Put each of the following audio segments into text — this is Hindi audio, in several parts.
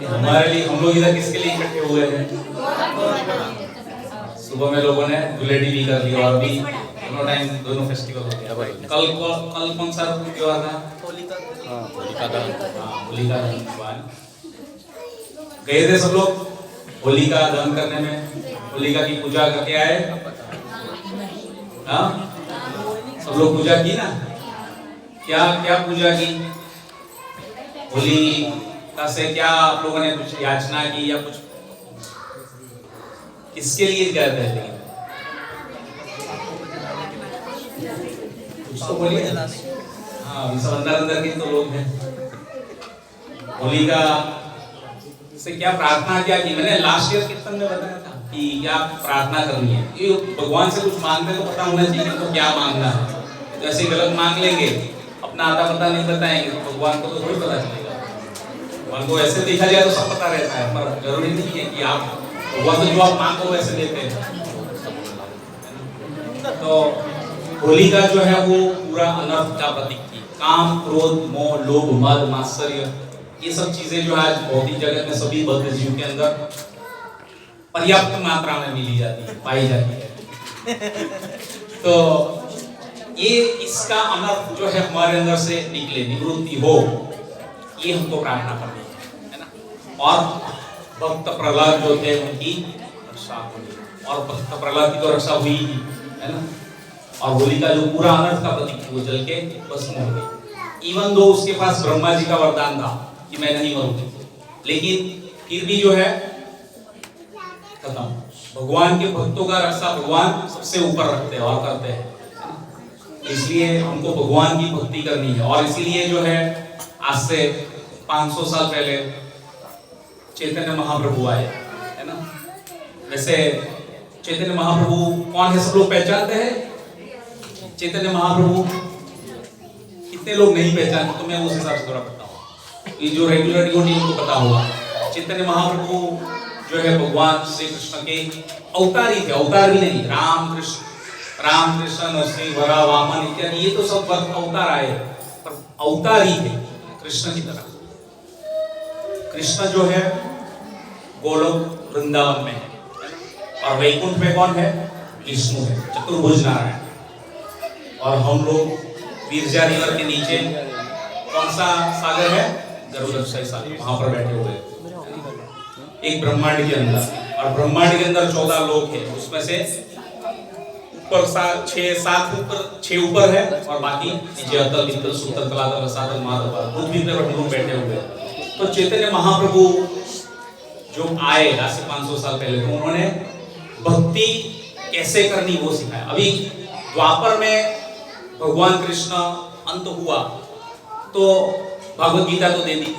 हमारे लिए, हम लोग इधर किसके लिए इकट्ठे हुए हैं? सुबह में लोगों ने धुलेटी भी कर ली और अभी दोनों टाइम दोनों फेस्टिवल हो गया। कल कौन सा त्योहार था? होलिका दहन। गए थे सब लोग होलिका दहन करने में, होलिका की पूजा करके आए। हाँ, सब लोग पूजा की ना? क्या क्या पूजा की? होलिका से क्या आप लोगों ने कुछ याचना की या कुछ? किसके लिए गए थे? कुछ तो बोलिए। हाँ, सब अंदर अंदर के तो लोग हैं। होलिका से क्या प्रार्थना क्या की? मैंने लास्ट ईयर कीर्तन में बताया था कि क्या प्रार्थना करनी है। ये भगवान से कुछ मांगते तो पता होना चाहिए तो क्या मांगना है। जैसे गलत मांग लेंगे, अपना आता पता नहीं बताएंगे तो भगवान को तो थोड़ी पता चलेगा। भगवान को ऐसे देखा जाए तो सब पता रहता है, पर जरूरी नहीं है कि आप भगवान से जो आप मांगो वैसे देते हैं। तो होलिका जो है वो पूरा अनर्थ का प्रतीक थी। काम, क्रोध, मोह, लोभ, मद, मात्सर्य, ये सब चीजें जो आज भौतिक जगत में सभी बद्ध जीव के अंदर पर्याप्त मात्रा में मिली जाती है, पाई जाती है। तो ये इसका अनर्थ जो है हमारे अंदर से निकले, निवृत्ति हो, ये हमको प्रार्थना करनी है ना। और भक्त प्रहलाद जो थे उनकी रक्षा हुई, और भक्त प्रहलाद की तो रक्षा हुई है ना। और होलिका जो पूरा अनर्थ का प्रतीक थी वो जल के भस्म हो गई। इवन दो उसके पास ब्रह्मा जी का वरदान था कि मैं नहीं मरूंगी, लेकिन फिर भी जो है खत्म। भगवान के भक्तों का रक्षा भगवान सबसे ऊपर रखते हैं और करते हैं, इसलिए हमको भगवान की भक्ति करनी है। और इसीलिए जो है आज से 500 साल पहले चैतन्य महाप्रभु आए, है ना। वैसे चैतन्य महाप्रभु कौन है, सब लोग पहचानते हैं? चैतन्य महाप्रभु कितने लोग नहीं पहचानते? तो मैं उस हिसाब से थोड़ा बताऊं। ये जो रेगुलर डिवोटी उनको पता होगा, चैतन्य महाप्रभु जो है भगवान श्री कृष्ण के अवतारी थे। अवतार भी नहीं, राम कृष्ण, नरसिंह, वरा, वामन इत्यादि ये तो सब अवतार आए, पर अवतार ही थे कृष्ण की तरह। कृष्ण जो है गोलोक वृंदावन में है, और वैकुंठ में कौन है? विष्णु है, चतुर्भुज नारायण। और हम लोग विरजा रिवर के नीचे कौन सा सागर है? गरुड़क्षय सागर, वहां पर बैठे हुए एक ब्रह्मांड के अंदर। और ब्रह्मांड के अंदर 14 लोक है, उसमें से ऊपर 6 ऊपर है और बाकी नीचे अतल, वितल, सुतल, तलातल, रसातल, महातल, पृथ्वी पर हम लोग बैठे हुए। तो चैतन्य महाप्रभु जो आए आज से 500 साल पहले, तो उन्होंने भक्ति कैसे करनी वो सिखाया। अभी द्वापर में भगवान कृष्ण अंत हुआ तो भगवत गीता तो दे दी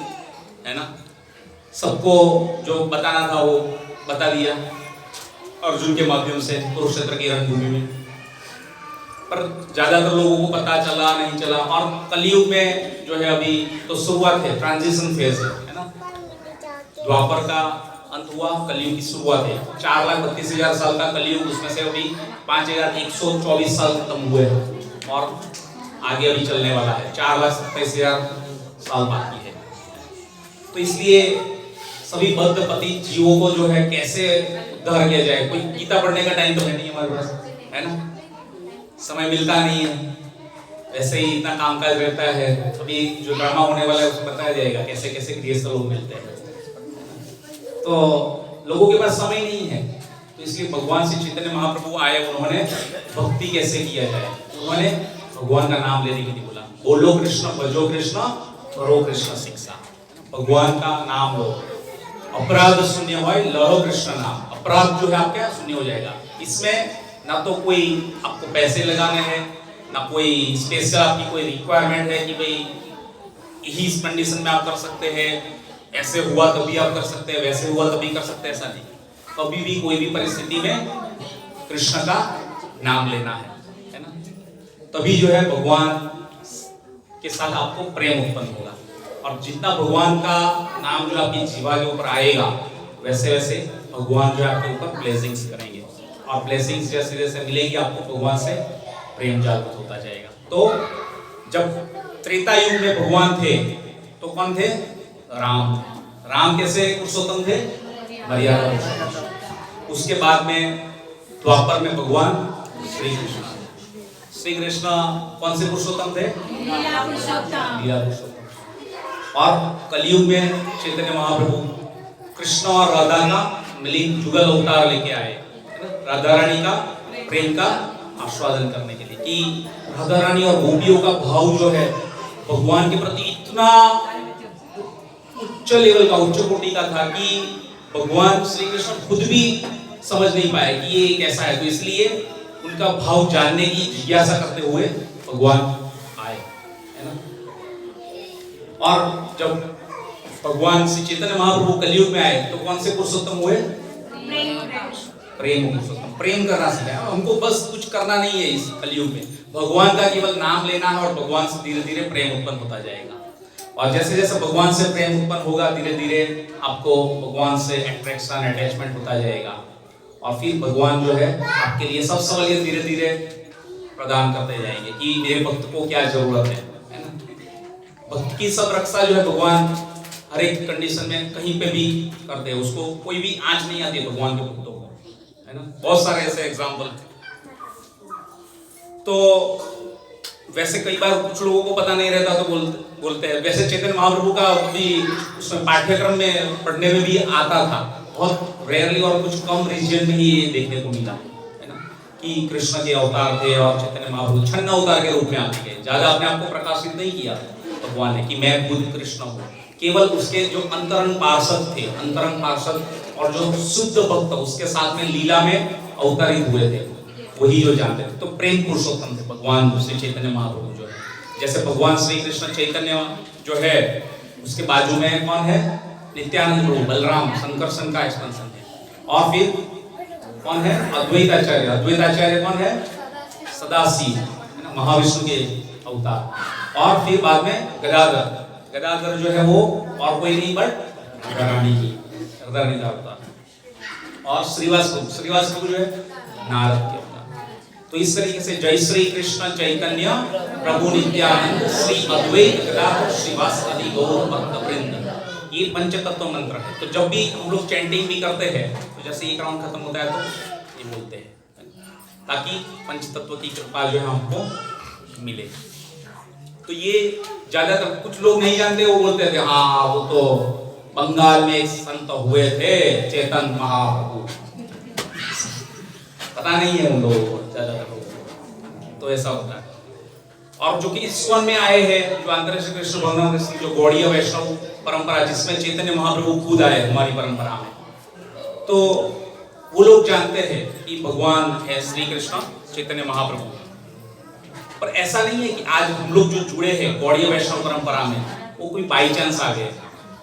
है ना, सबको जो बताना था वो बता दिया अर्जुन के माध्यम से कुरुक्षेत्र की रणभूमि में। पर ज्यादातर लोगों को पता चला नहीं चला। और कलयुग में जो है अभी तो शुरुआत है, ट्रांजिशन फेज है ना। द्वापर का अंत हुआ, कलयुग की शुरुआत है। 4,32,000 साल का कलयुग, उसमें से अभी 5,124 साल खत्म हुए और आगे अभी चलने वाला है। 4,27,000 साल बाकी है। तो इसलिए सभी बद्ध पति जीवों को जो है कैसे उद्धार किया जाए। कोई गीता पढ़ने का टाइम तो है नहीं हमारे पास, है ना, समय मिलता नहीं है। वैसे ही इतना कामकाज रहता है। अभी जो ड्रामा होने वाला है उसमें बताया जाएगा कैसे कैसे गृहस्थ लोग मिलते हैं। तो लोगों के पास समय नहीं है, तो इसलिए भगवान श्री चैतन्य महाप्रभु आए। उन्होंने भक्ति कैसे किया जाए, उन्होंने भगवान का नाम लेने के लिए बोला, बोलो कृष्ण, भजो कृष्ण, करो कृष्ण शिक्षा। भगवान का नाम लो, अपराध शून्य हो, लहो कृष्ण नाम। अपराध जो है आपका शून्य हो जाएगा। इसमें ना तो कोई आपको पैसे लगाने हैं, ना कोई स्पेशल आपकी कोई रिक्वायरमेंट है कि भाई यही इस कंडीशन में आप कर सकते हैं, ऐसे हुआ तभी आप कर सकते हैं, वैसे हुआ तभी कर सकते हैं, ऐसा नहीं। कभी भी कोई भी परिस्थिति में कृष्ण का नाम लेना है ना, तभी जो है भगवान के साथ आपको प्रेम उत्पन्न होगा। और जितना भगवान का नाम जो आपकी जीवा के ऊपर आएगा, वैसे वैसे भगवान जो आपके ऊपर ब्लेसिंग्स करेंगे, और ब्लेसिंग्स जैसे जैसे मिलेंगी आपको भगवान से प्रेम जागृत होता जाएगा। तो जब त्रेता युग में भगवान थे तो कौन थे? राम। राम कैसे पुरुषोत्तम थे? मर्यादा पुरुषोत्तम। उसके बाद में द्वापर में भगवान श्री कृष्ण। श्री कृष्ण कौन से पुरुषोत्तम थे? लीला पुरुषोत्तम। और कलयुग में चैतन्य महाप्रभु कृष्ण और राधा का मिलित जुगल अवतार लेके आए, राधा रानी का प्रेम का आस्वादन करने के लिए, कि राधा रानी और गोपियों का भाव जो है भगवान के प्रति इतना उच्च लेवल का, उच्च कोटि का था कि भगवान श्री कृष्ण खुद भी समझ नहीं पाए कि ये कैसा है। तो इसलिए उनका भाव जानने की जिज्ञासा करते हुए भगवान आए, है ना। और जब भगवान श्री चैतन्य महाप्रभु कलयुग में आए तो कौन से पुरुषोत्तम हुए? प्रेम पुरुषोत्तम। प्रेम करना सिखाया हमको, बस कुछ करना नहीं है इस कलयुग में, भगवान का केवल नाम लेना है और भगवान से धीरे धीरे प्रेम उत्पन्न होता जाएगा। और जैसे जैसे भगवान से प्रेम उत्पन्न होगा धीरे धीरे आपको भगवान से अट्रैक्शन, अटैचमेंट होता जाएगा। और फिर भगवान जो है आपके लिए सब सहूलियत धीरे धीरे प्रदान करते जाएंगे कि मेरे भक्त को क्या जरूरत है ना। भक्त की सब रक्षा जो है भगवान हर एक कंडीशन में कहीं पे भी करते हैं, उसको कोई भी आंच नहीं आती भगवान के भक्तों को, है ना। बहुत सारे ऐसे एग्जाम्पल। तो वैसे कई बार कुछ लोगों को पता नहीं रहता तो बोलते हैं। वैसे चैतन्य महाप्रभु का भी उसमें पाठ्यक्रम में पढ़ने में भी आता था, बहुत रेयरली और कुछ कम रीजन में ही ये देखने को मिला, है ना, कि कृष्ण के अवतार थे और चैतन्य महाप्रभु छन्न अवतार के रूप में आते गए। ज्यादा अपने आप को प्रकाशित नहीं किया भगवान ने कि मैं खुद कृष्ण हूँ। केवल उसके जो अंतरंग पार्षद थे, अंतरंग पार्षद और जो शुद्ध भक्त उसके साथ में लीला में अवतरित हुए थे, वही जो जानते थे। तो प्रेम पुरुषोत्तम थे भगवान श्री चैतन्य महाप्रभु जो है। जैसे भगवान श्री कृष्ण चैतन्य जो है उसके बाजू में कौन है? नित्यानंद प्रभु, बलराम, संकर्षण का एक्सपेंशन है। और फिर कौन है? अद्वैताचार्य। अद्वैताचार्य कौन है? सदाशिव, है ना, महाविष्णु के अवतार। और फिर बाद में गदाधर। गदाधर जो है वो और कोई नहीं बट राधा रानी की, राधा रानी का अवतार। और श्रीवास प्रभु जो है नारद के अवतार। तो इस तरीके से जय श्री कृष्ण चैतन्य प्रभु नित्यानंद श्री अद्वैत गदाधर श्रीवासादि गौर भक्त वृंद, ये पंचतत्व मंत्र है। तो जब भी हम लोग चैंटिंग भी करते हैं तो जैसे एक राउंड खत्म होता है तो ये बोलते हैं, ताकि पंचतत्व की कृपा जो है हमको मिले। तो ये ज्यादातर कुछ लोग नहीं जानते, वो बोलते थे हाँ वो तो बंगाल में एक संत हुए थे चेतन महाप्रभु, पता नहीं है उन लोगों को ज्यादातर लोगों। तो ऐसा होता है। और जो कि इस्कॉन में आए हैं, जो अंतर्राष्ट्रीय कृष्ण भगवान कृष्ण जो गौड़ीय वैष्णव परंपरा जिसमें चैतन्य महाप्रभु खुद आए हमारी परंपरा में, तो वो लोग जानते हैं कि भगवान है श्री कृष्ण चैतन्य महाप्रभु। पर ऐसा नहीं है कि आज हम लोग जो जुड़े हैं गौड़ीय वैष्णव परंपरा में वो कोई बाई चांस आ गए।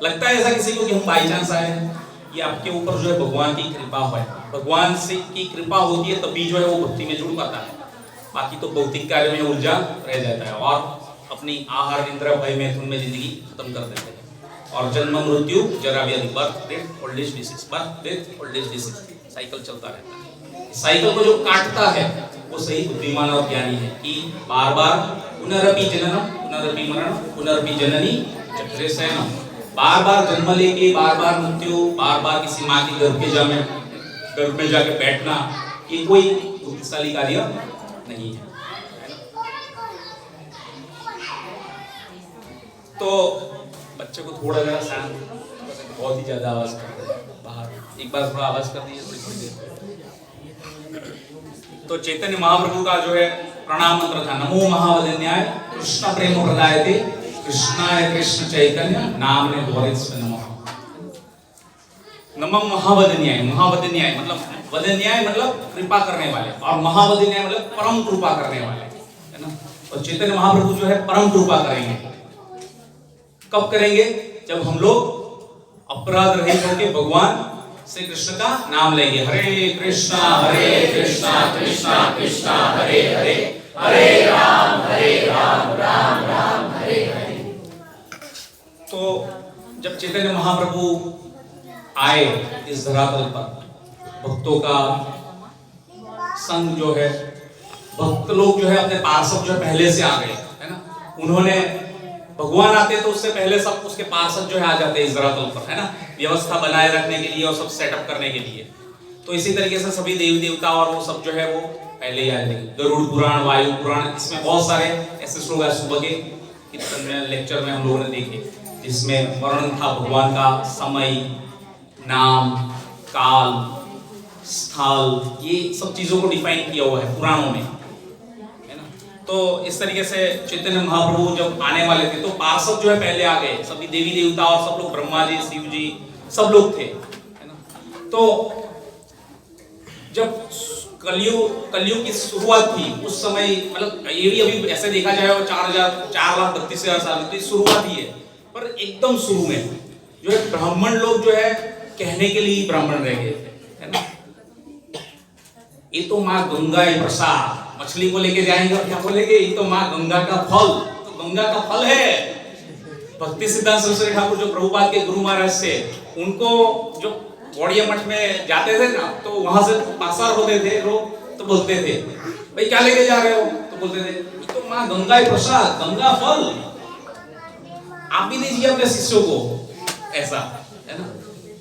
लगता है ऐसा किसी को कि हम बाई चांस आए हैं? ये आपके ऊपर जो है भगवान की कृपा है। भगवान से की कृपा होती है तभी जो है वो भक्ति में जुड़ पाता है, बाकी तो भौतिक कार्य में उलझा रह जाता है और अपनी आहार निद्रा भय में में जिंदगी खत्म कर देते हैं। और जन्म मृत्यु जरा व्याधि, birth death old age disease, birth death old age disease, cycle चलता रहता है। साइकिल को जो काटता है वो सही बुद्धिमान और ज्ञानी है कि बार बार पुनरपि जननम पुनरपि मरणम पुनरपि जननी चक्रे शयनम, बार बार जन्म लेके बार बार मृत्यु, बार बार किसी माँ के गर्भ में जाके बैठना, ये कोई बुद्धिशाली कार्य नहीं है। तो बच्चे को थोड़ा जरा शांत, बहुत ही ज्यादा आवाज कर रहे हैं बाहर, एक बार थोड़ा आवाज कर दीजिए थोड़ी देर। तो चैतन्य महाप्रभु का जो है प्रणाम मंत्र था, नमो महावदन्याय कृष्ण प्रेम प्रदायते कृष्णाय कृष्ण चैतन्य नामने द्वारित नमः। नमः महावदन्याय, महावदन्याय मतलब वदन्याय मतलब कृपा करने वाले, और महावदन्याय मतलब परम कृपा करने वाले, है ना। और चैतन्य महाप्रभु जो है परम कृपा करेंगे। कब करेंगे? जब हम लोग अपराध रहित होकर भगवान श्री कृष्ण का नाम लेंगे। हरे कृष्णा कृष्णा कृष्णा हरे हरे, हरे राम राम राम हरे हरे। तो जब चैतन्य महाप्रभु आए इस धरातल पर, भक्तों का संग जो है, भक्त लोग जो है अपने पार्षद जो पहले से आ गए, है ना। उन्होंने भगवान आते तो उससे पहले सब उसके पार्षद जो है आ जाते हैं इस धरातल पर, है ना, व्यवस्था बनाए रखने के लिए और सब सेटअप करने के लिए। तो इसी तरीके से सभी देवी देवता और वो सब जो है वो पहले ही आ जाएंगे। गरुड़ पुराण, वायु पुराण, इसमें बहुत सारे ऐसे श्लोक है सुबह के कीर्तन में, लेक्चर में हम लोगों ने देखे, जिसमें वर्णन था भगवान का समय, नाम, काल, स्थल, ये सब चीजों को डिफाइन किया हुआ है पुराणों में, है ना। तो इस तरीके से चैतन्य महाप्रभु जब आने वाले थे तो पार्षद जो है पहले आ गए, सभी देवी देवता और सब लोग, ब्रह्मा जी, शिव जी, सब लोग थे, है ना। तो जब कलयुग की शुरुआत थी उस समय, मतलब ये भी अभी ऐसे देखा जाए 4,32,000 साल की शुरुआत ही है, पर एकदम शुरू में जो है ब्राह्मण लोग जो है कहने के लिए ब्राह्मण रह गए थे, है ना। ये तो माँ गंगा है प्रसाद, मछली को लेके जाएंगे और क्या बोलेंगे, ये तो माँ गंगा का फल, तो गंगा का फल है। भक्ति सिद्धांत सरस्वती ठाकुर जो प्रभुपाद के गुरु महाराज से, उनको जो गौड़िया मठ में जाते थे ना, तो वहां से पासार होते थे लोग, तो बोलते थे भाई क्या लेके जा रहे हो, तो बोलते थे ये तो माँ गंगा ही प्रसाद, गंगा फल, आप भी दीजिए अपने शिष्यों को, ऐसा, है ना।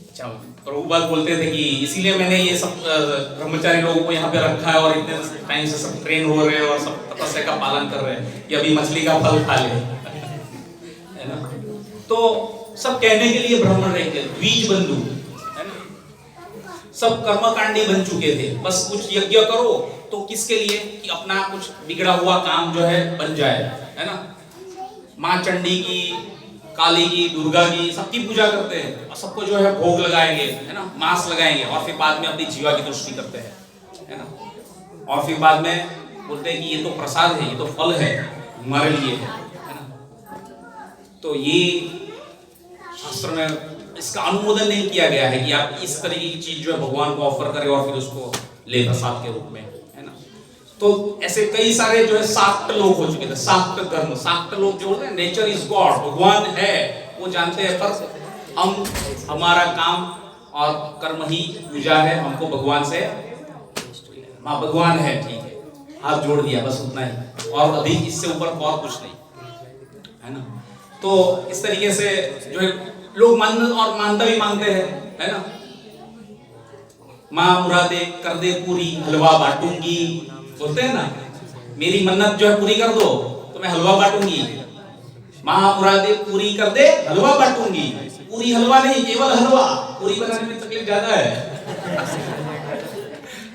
अच्छा, प्रभुपाद बोलते थे कि इसीलिए मैंने ये सब ब्रह्मचारी लोगों को यहाँ पे रखा है और इतने टाइम से सब ट्रेन हो रहे हैं और सब तपस्या का पालन कर रहे हैं कि अभी मछली का फल खा ले, है ना। तो सब कहने के लिए ब्राह्मण रह गए, बीज बंधु, सब कर्मकांडी बन चुके थे, बस कुछ यज्ञ करो तो किसके लिए, कि अपना कुछ बिगड़ा हुआ काम जो है बन जाए, है ना। माँ चंडी की, काली की, दुर्गा की, सबकी पूजा करते हैं और सबको जो है भोग लगाएंगे, है ना, मांस लगाएंगे और फिर बाद में अपनी जीवा की तुष्टि करते हैं, है ना। और फिर बाद में बोलते हैं कि ये तो प्रसाद है, ये तो फल है, हमारे लिए है ना। तो ये शास्त्र में इसका अनुमोदन नहीं किया गया है कि आप इस तरीके की चीज जो है भगवान को ऑफर करें और फिर उसको ले प्रसाद के रूप में, है ना। तो ऐसे कई सारे जो है शाक्त लोग हो चुके थे, शाक्त धर्म, शाक्त लोग जो होते हैं, नेचर इज गॉड, भगवान है वो जानते हैं, पर हम, हमारा काम और कर्म ही पूजा है, हमको भगवान से, माँ भगवान है, ठीक है, हाथ जोड़ दिया, बस उतना ही, और अधिक इससे ऊपर और कुछ नहीं, है ना। तो इस तरीके से जो है लोग मन्नत और मानता भी मांगते हैं, है ना। माँ मुरादे कर दे पूरी, हलवा बांटूंगी, बोलते हैं ना, मेरी मन्नत जो है पूरी कर दो तो मैं हलवा बांटूंगी। माँ मुरादे पूरी कर दे, हलवा बांटूंगी, पूरी हलवा नहीं, केवल हलवा, पूरी बनाने में तकलीफ ज्यादा है,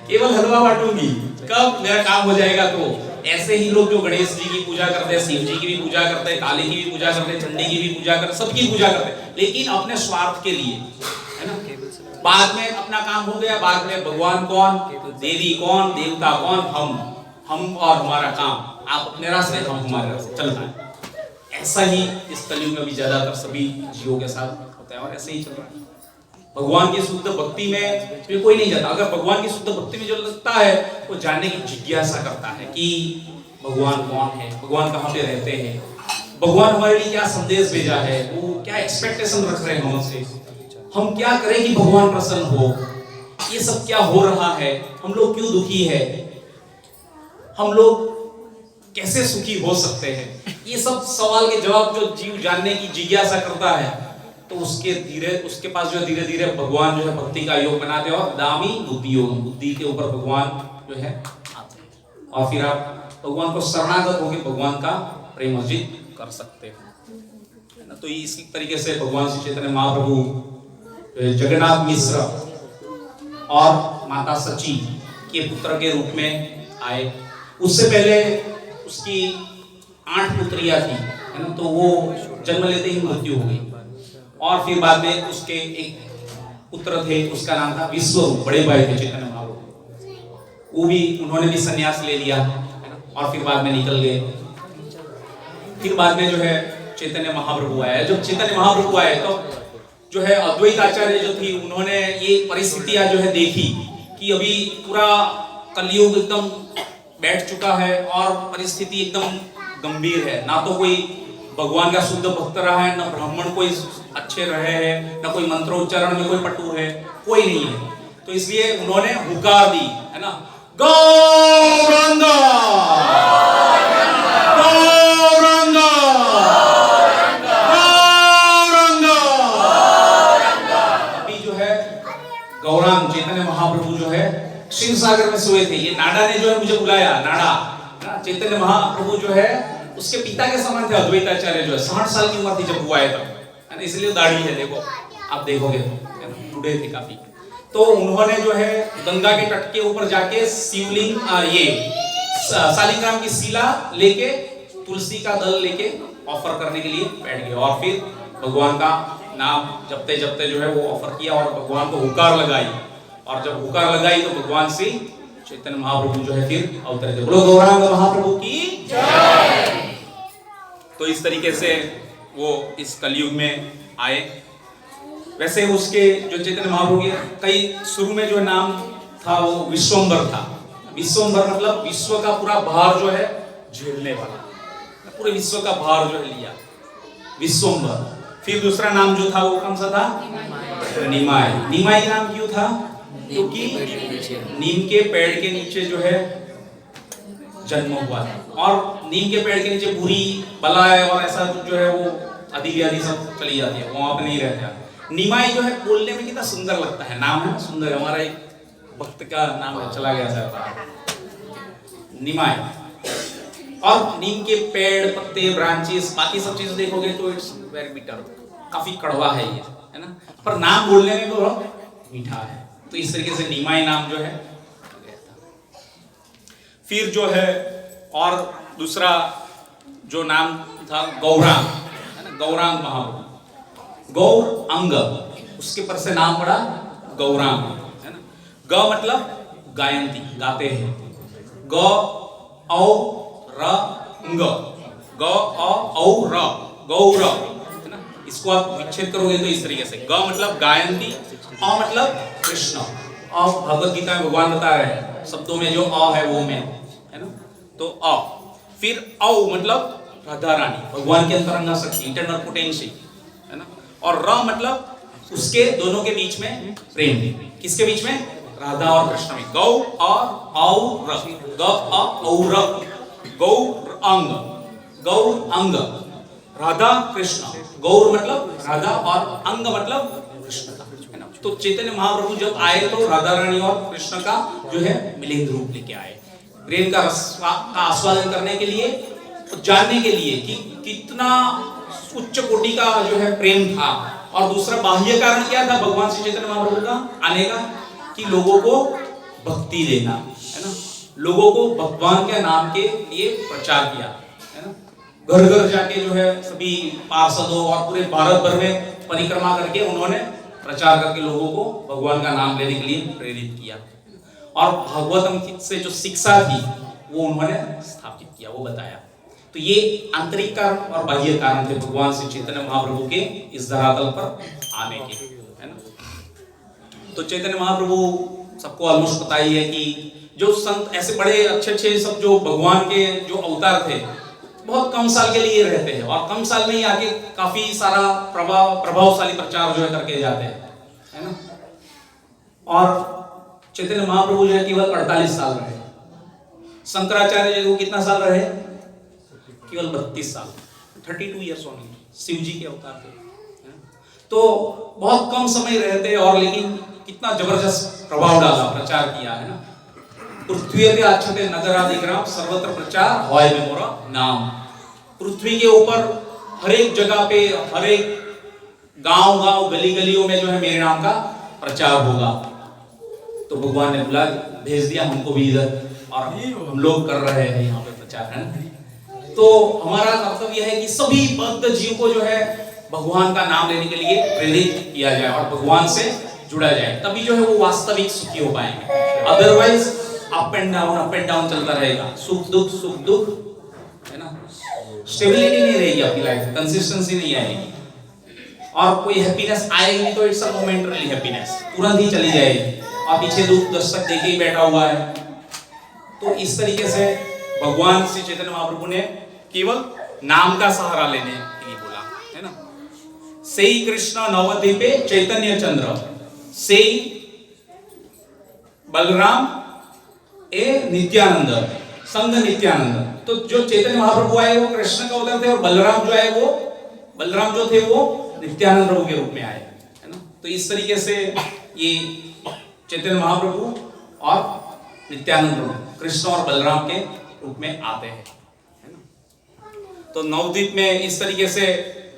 केवल हलवा बांटूंगी, कब मेरा काम हो जाएगा। तो ऐसे ही लोग जो गणेश जी की पूजा करते हैं, शिव जी की भी पूजा करते हैं, काली की भी पूजा करते हैं, चंडी की भी पूजा करते हैं, सबकी पूजा करते हैं, लेकिन अपने स्वार्थ के लिए, है ना। बाद में अपना काम हो गया, बाद में भगवान कौन, देवी कौन, देवता कौन, हम और हमारा काम, आप अपने रास्ते, हम हमारे रास्ते, चलता है। ऐसा ही इस कलयुग में भी ज्यादातर सभी जीवों के साथ होता है और ऐसे ही चल रहा है। भगवान की शुद्ध भक्ति में कोई नहीं जाता, अगर भगवान की शुद्ध भक्ति में जो लगता है वो जानने की जिज्ञासा करता है कि भगवान कौन है, भगवान कहाँ पे रहते हैं, भगवान हमारे लिए क्या संदेश भेजा है, वो क्या एक्सपेक्टेशन रख रहे हैं हमसे, हम क्या करें कि भगवान प्रसन्न हो, ये सब क्या हो रहा है, हम लोग क्यों दुखी है, हम लोग कैसे सुखी हो सकते हैं, ये सब सवाल के जवाब जो जीव जानने की जिज्ञासा करता है, तो उसके पास जो धीरे धीरे भगवान जो है भक्ति का योग बनाते हैं और दामी बुद्धि योग, बुद्धि के ऊपर भगवान जो है आते हैं और फिर आप भगवान को शरणागत होकर भगवान का प्रेम अर्जित कर सकते हैं, तो इसी तरीके से भगवान श्री चैतन्य महाप्रभु जगन्नाथ मिश्र और माता सची के पुत्र के रूप में आए। उससे पहले उसकी 8 पुत्रियां थी, है ना, तो वो जन्म लेते ही मृत्यु हो गई और फिर बाद में उसके एक पुत्र थे, उसका नाम था विश्वरूप, बड़े भाई थे चैतन्य महाप्रभु, वो भी, उन्होंने भी संन्यास ले लिया, है ना, और फिर बाद में निकल गए। फिर बाद में जो है चैतन्य महाप्रभु आए। जब चैतन्य महाप्रभु आए तो जो है अद्वैत आचार्य जो थी, उन्होंने ये परिस्थितियां जो है देखी कि अभी पूरा कलयुग एकदम बैठ चुका है और परिस्थिति एकदम गंभीर है, ना तो कोई भगवान का शुद्ध भक्त रहा है, न ब्राह्मण कोई अच्छे रहे हैं, न कोई मंत्रोच्चारण में कोई पटु है, कोई नहीं है। तो इसलिए उन्होंने हुकार दी, है ना, गौरंगा गौरंगा सागर में सोए थे। ये नाडा ने जो है मुझे बुलाया, नाडा चैतन्य महाप्रभु जो है उसके पिता के समान थे, अद्वैताचार्य जो है 60 साल की उम्र थी जब वो आए तब, है ना, इसलिए दाढ़ी है, देखो आप देखोगे तो बूढ़े थे काफी। तो उन्होंने जो है गंगा के तट के ऊपर जाके शिवलिंग ये शालिग्राम की शिला लेके तुलसी का दल लेके ऑफर करने के लिए बैठ गए और फिर भगवान का नाम जपते जपते जो है वो ऑफर किया और भगवान को हुकार लगाई, और जब हुकार लगाई तो भगवान से चैतन्य महाप्रभु जो है फिर अवतरे थे। बोलो गौरांग महाप्रभु की जय। तो इस तरीके से वो इस कलयुग में आए। वैसे उसके जो चैतन्य महाप्रभु के कई शुरू में जो नाम था वो विश्वम्बर था। विश्वम्बर मतलब विश्व का पूरा भार जो है झेलने वाला, पूरे विश्व का भार जो है लिया, विश्वम्बर। फिर दूसरा नाम जो था वो कौन सा था? निमाय। निमाय नाम क्यों था? क्योंकि नीम के पेड़ के नीचे जो है जन्म हुआ था, और नीम के पेड़ के नीचे बुरी बलाएं और ऐसा जो है वो आदि व्याधि सब चली जाती है, वहां पे नहीं रहता। निमाय जो है बोलने में कितना सुंदर लगता है, नाम है सुंदर। हमारा एक भक्त का नाम है, चला गया था निमाय। और नीम के पेड़, पत्ते, ब्रांचेस, बाकी सब चीजें देखोगे तो इट्स वेरी बिटर, काफी कड़वा है ये, है ना, पर नाम बोलने में बहुत मीठा है। तो इस तरीके से निमाय नाम जो है। फिर जो है और दूसरा जो नाम था गौरांग, है ना, गौरांग महाप्रभु। गौर अंग, उसके पर से नाम पड़ा गौरांग, है ना। ग मतलब गायंती, गाते हैं। ग औ र अंग, ग औ र, गौर, है ना। इसको आप विच्छेद करोगे तो इस तरीके से ग मतलब गायंती, अ मतलब कृष्ण। और भगवत गीता में भगवान बता रहे हैं शब्दों में जो अ है वो में, है ना, तो अ। फिर औ मतलब राधा रानी, भगवान की अंतरंगा शक्ति, इंटरनल पोटेंशियल, है ना। और र मतलब उसके दोनों के बीच में प्रेम। किसके बीच में? राधा और कृष्ण में। गौ और औ र, ग अ औ र, गौर अंग, गौर अंग, राधा कृष्ण। गौर मतलब राधा और अंग मतलब कृष्ण का, है ना। तो चैतन्य महाप्रभु जब आए तो राधा रानी और कृष्ण का जो है मिलिंद रूप लेके आए, प्रेम का रस का आस्वादन करने के लिए, जानने के लिए कि कितना उच्च कोटि का जो है प्रेम था। और दूसरा बाह्य कारण क्या था भगवान श्री चैतन्य महाप्रभु का आने का? कि लोगों को भक्ति देना, है ना, लोगों को भगवान के नाम के लिए प्रचार किया, है ना। घर घर जाके जो है सभी पार्षदों और पूरे भारत भर में परिक्रमा करके उन्होंने प्रचार करके लोगों को भगवान का नाम लेने के लिए प्रेरित किया। और भागवतम से जो शिक्षा थी वो उन्होंने स्थापित किया, वो बताया। तो ये आंतरिक कारण और बाह्य कारण थे भगवान श्री चैतन्य महाप्रभु के इस धरातल पर आने के, है ना। तो चैतन्य महाप्रभु सबको ऑलमोस्ट पता ही है कि जो संत ऐसे बड़े अच्छे सब जो भगवान के जो अवतार थे बहुत कम साल के लिए रहते हैं, और कम साल में ही आके काफी सारा प्रभावशाली प्रचार जो है करके जाते हैं, है ना। और चैतन्य महाप्रभु जो है केवल 48 साल रहे। शंकराचार्य जी को कितना साल रहे? केवल 32 साल, 32 ईयर्स ओनली। शिव जी के अवतार थे, तो बहुत कम समय रहते, और लेकिन कितना जबरदस्त प्रभाव डाला, प्रचार किया, है ना। पृथ्वी पे अच्छते नगरादिग्राम सर्वत्र प्रचार होय में मोरा नाम। पृथ्वी के ऊपर हर एक जगह पे, हर एक गांव गली गलियों में जो है मेरे नाम का प्रचार होगा। तो भगवान ने बुला भेज दिया हमको भी इधर, और हम लोग कर रहे हैं यहाँ पे प्रचार, है ना। तो हमारा कर्तव्य है कि सभी बद्ध जीव को जो है भगवान का नाम लेने के लिए प्रेरित किया जाए और भगवान से जुड़ा जाए, तभी जो है वो वास्तविक सुखी हो पाएंगे। अदरवाइज अप एंड डाउन चलता रहेगा, सुख दुख, है ना। स्टेबिलिटी नहीं रहेगी आपकी लाइफ, कंसिस्टेंसी नहीं आएगी, और कोई हैप्पीनेस आएगी तो इट्स अ मोमेंटरी हैप्पीनेस, तुरंत ही चली जाएगी, और पीछे दुख दस्तक देके ही बैठा हुआ है। तो इस तरीके से भगवान श्री चैतन्य महाप्रभु ने केवल नाम का सहारा लेने के लिए बोला, है ना। सेई कृष्ण नवद्वीपे चैतन्य चंद्र, सेई बलराम ए नित्यानंद, संग नित्यानंद। तो जो चैतन्य महाप्रभु आए वो कृष्ण का अवतार थे, और बलराम जो थे वो नित्यानंद प्रभु के रूप में आए, है ना। तो इस तरीके से ये चैतन्य महाप्रभु और नित्यानंद रूप कृष्ण और बलराम के रूप में आते हैं, है ना। तो नवद्वीप में इस तरीके से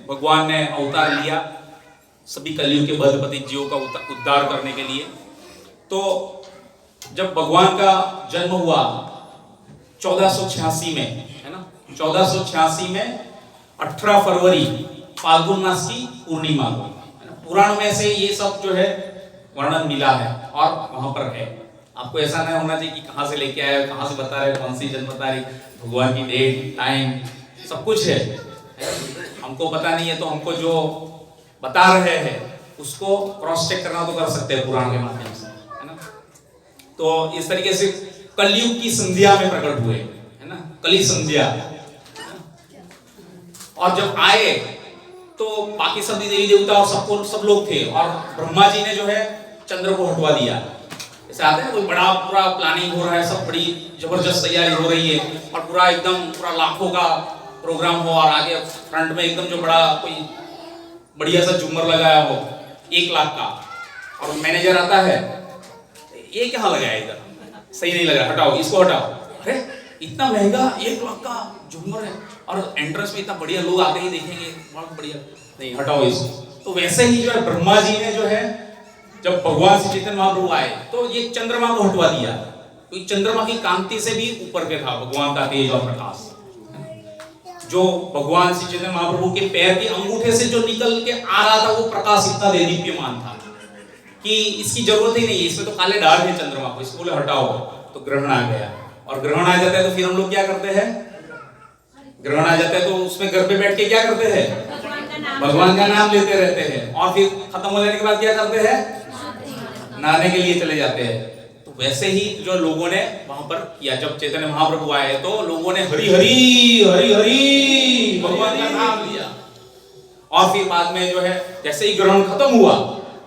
भगवान ने अवतार लिया सभी कलयुग के बद्धपतित जीवों का उद्धार करने के लिए। तो जब भगवान का जन्म हुआ 1486 में, है ना, 1486 में 18 फरवरी फाल्गुन मास की पूर्णिमा को, है ना। पुराण में से ये सब जो है वर्णन मिला है और वहां पर है। आपको ऐसा नहीं होना चाहिए कि कहां से लेके आए, कहां से बता रहे, कौन सी जन्म तारीख, भगवान की डेट टाइम सब कुछ है। हमको पता नहीं है तो हमको जो बता रहे हैं उसको क्रॉस चेक करना तो कर सकते हैं पुराण के माध्यम से, है ना। तो इस तरीके से कलयुग की संध्या में प्रकट हुए, है ना, कली संध्या। और जब आए तो बाकी सभी देवी देवता और सब लोग थे और ब्रह्मा जी ने जो है चंद्र को हटवा दिया। ऐसे आते हैं कोई बड़ा पूरा प्लानिंग हो रहा है, सब बड़ी जबरदस्त तैयारी हो रही है और पूरा एकदम पूरा लाखों का प्रोग्राम हो और आगे फ्रंट में एकदम जो बड़ा कोई बढ़िया सा झूमर लगाया हो 1 लाख का, और मैनेजर आता है, ये क्या लगाया इधर, सही नहीं लग रहा, हटाओ इसको हटाओ। अरे इतना महंगा 1 लाख का झूमर है और एंट्रेंस में इतना बढ़िया लोग आते ही देखेंगे, बहुत बढ़िया, नहीं हटाओ इसको। तो वैसे ही जो है ब्रह्मा जी ने जो है जब भगवान श्री चैतन्य महाप्रभु आए तो ये चंद्रमा को हटवा दिया, क्योंकि चंद्रमा की कांति से भी ऊपर के था भगवान का तेज और प्रकाश। जो भगवान श्री चैतन्य महाप्रभु के पैर के अंगूठे से जो निकल के आ रहा था वो प्रकाश इतना दीप्यमान था कि इसकी जरूरत ही नहीं है, इसमें तो काले दाग है चंद्रमा को, इसको बोले हटाओ तो ग्रहण आ गया। और ग्रहण आ जाता है तो फिर हम लोग क्या करते हैं, ग्रहण आ जाता है तो उसमें घर पे बैठ के क्या करते हैं, भगवान का नाम लेते रहते हैं और फिर खत्म हो जाने के बाद क्या करते हैं, नहाने के लिए चले जाते हैं। तो वैसे ही जो लोगों ने वहां पर किया, जब चैतन्य महाप्रभु आए तो लोगों ने हरि हरि हरि हरि भगवान का नाम लिया और फिर बाद में जो है जैसे ही ग्रहण खत्म हुआ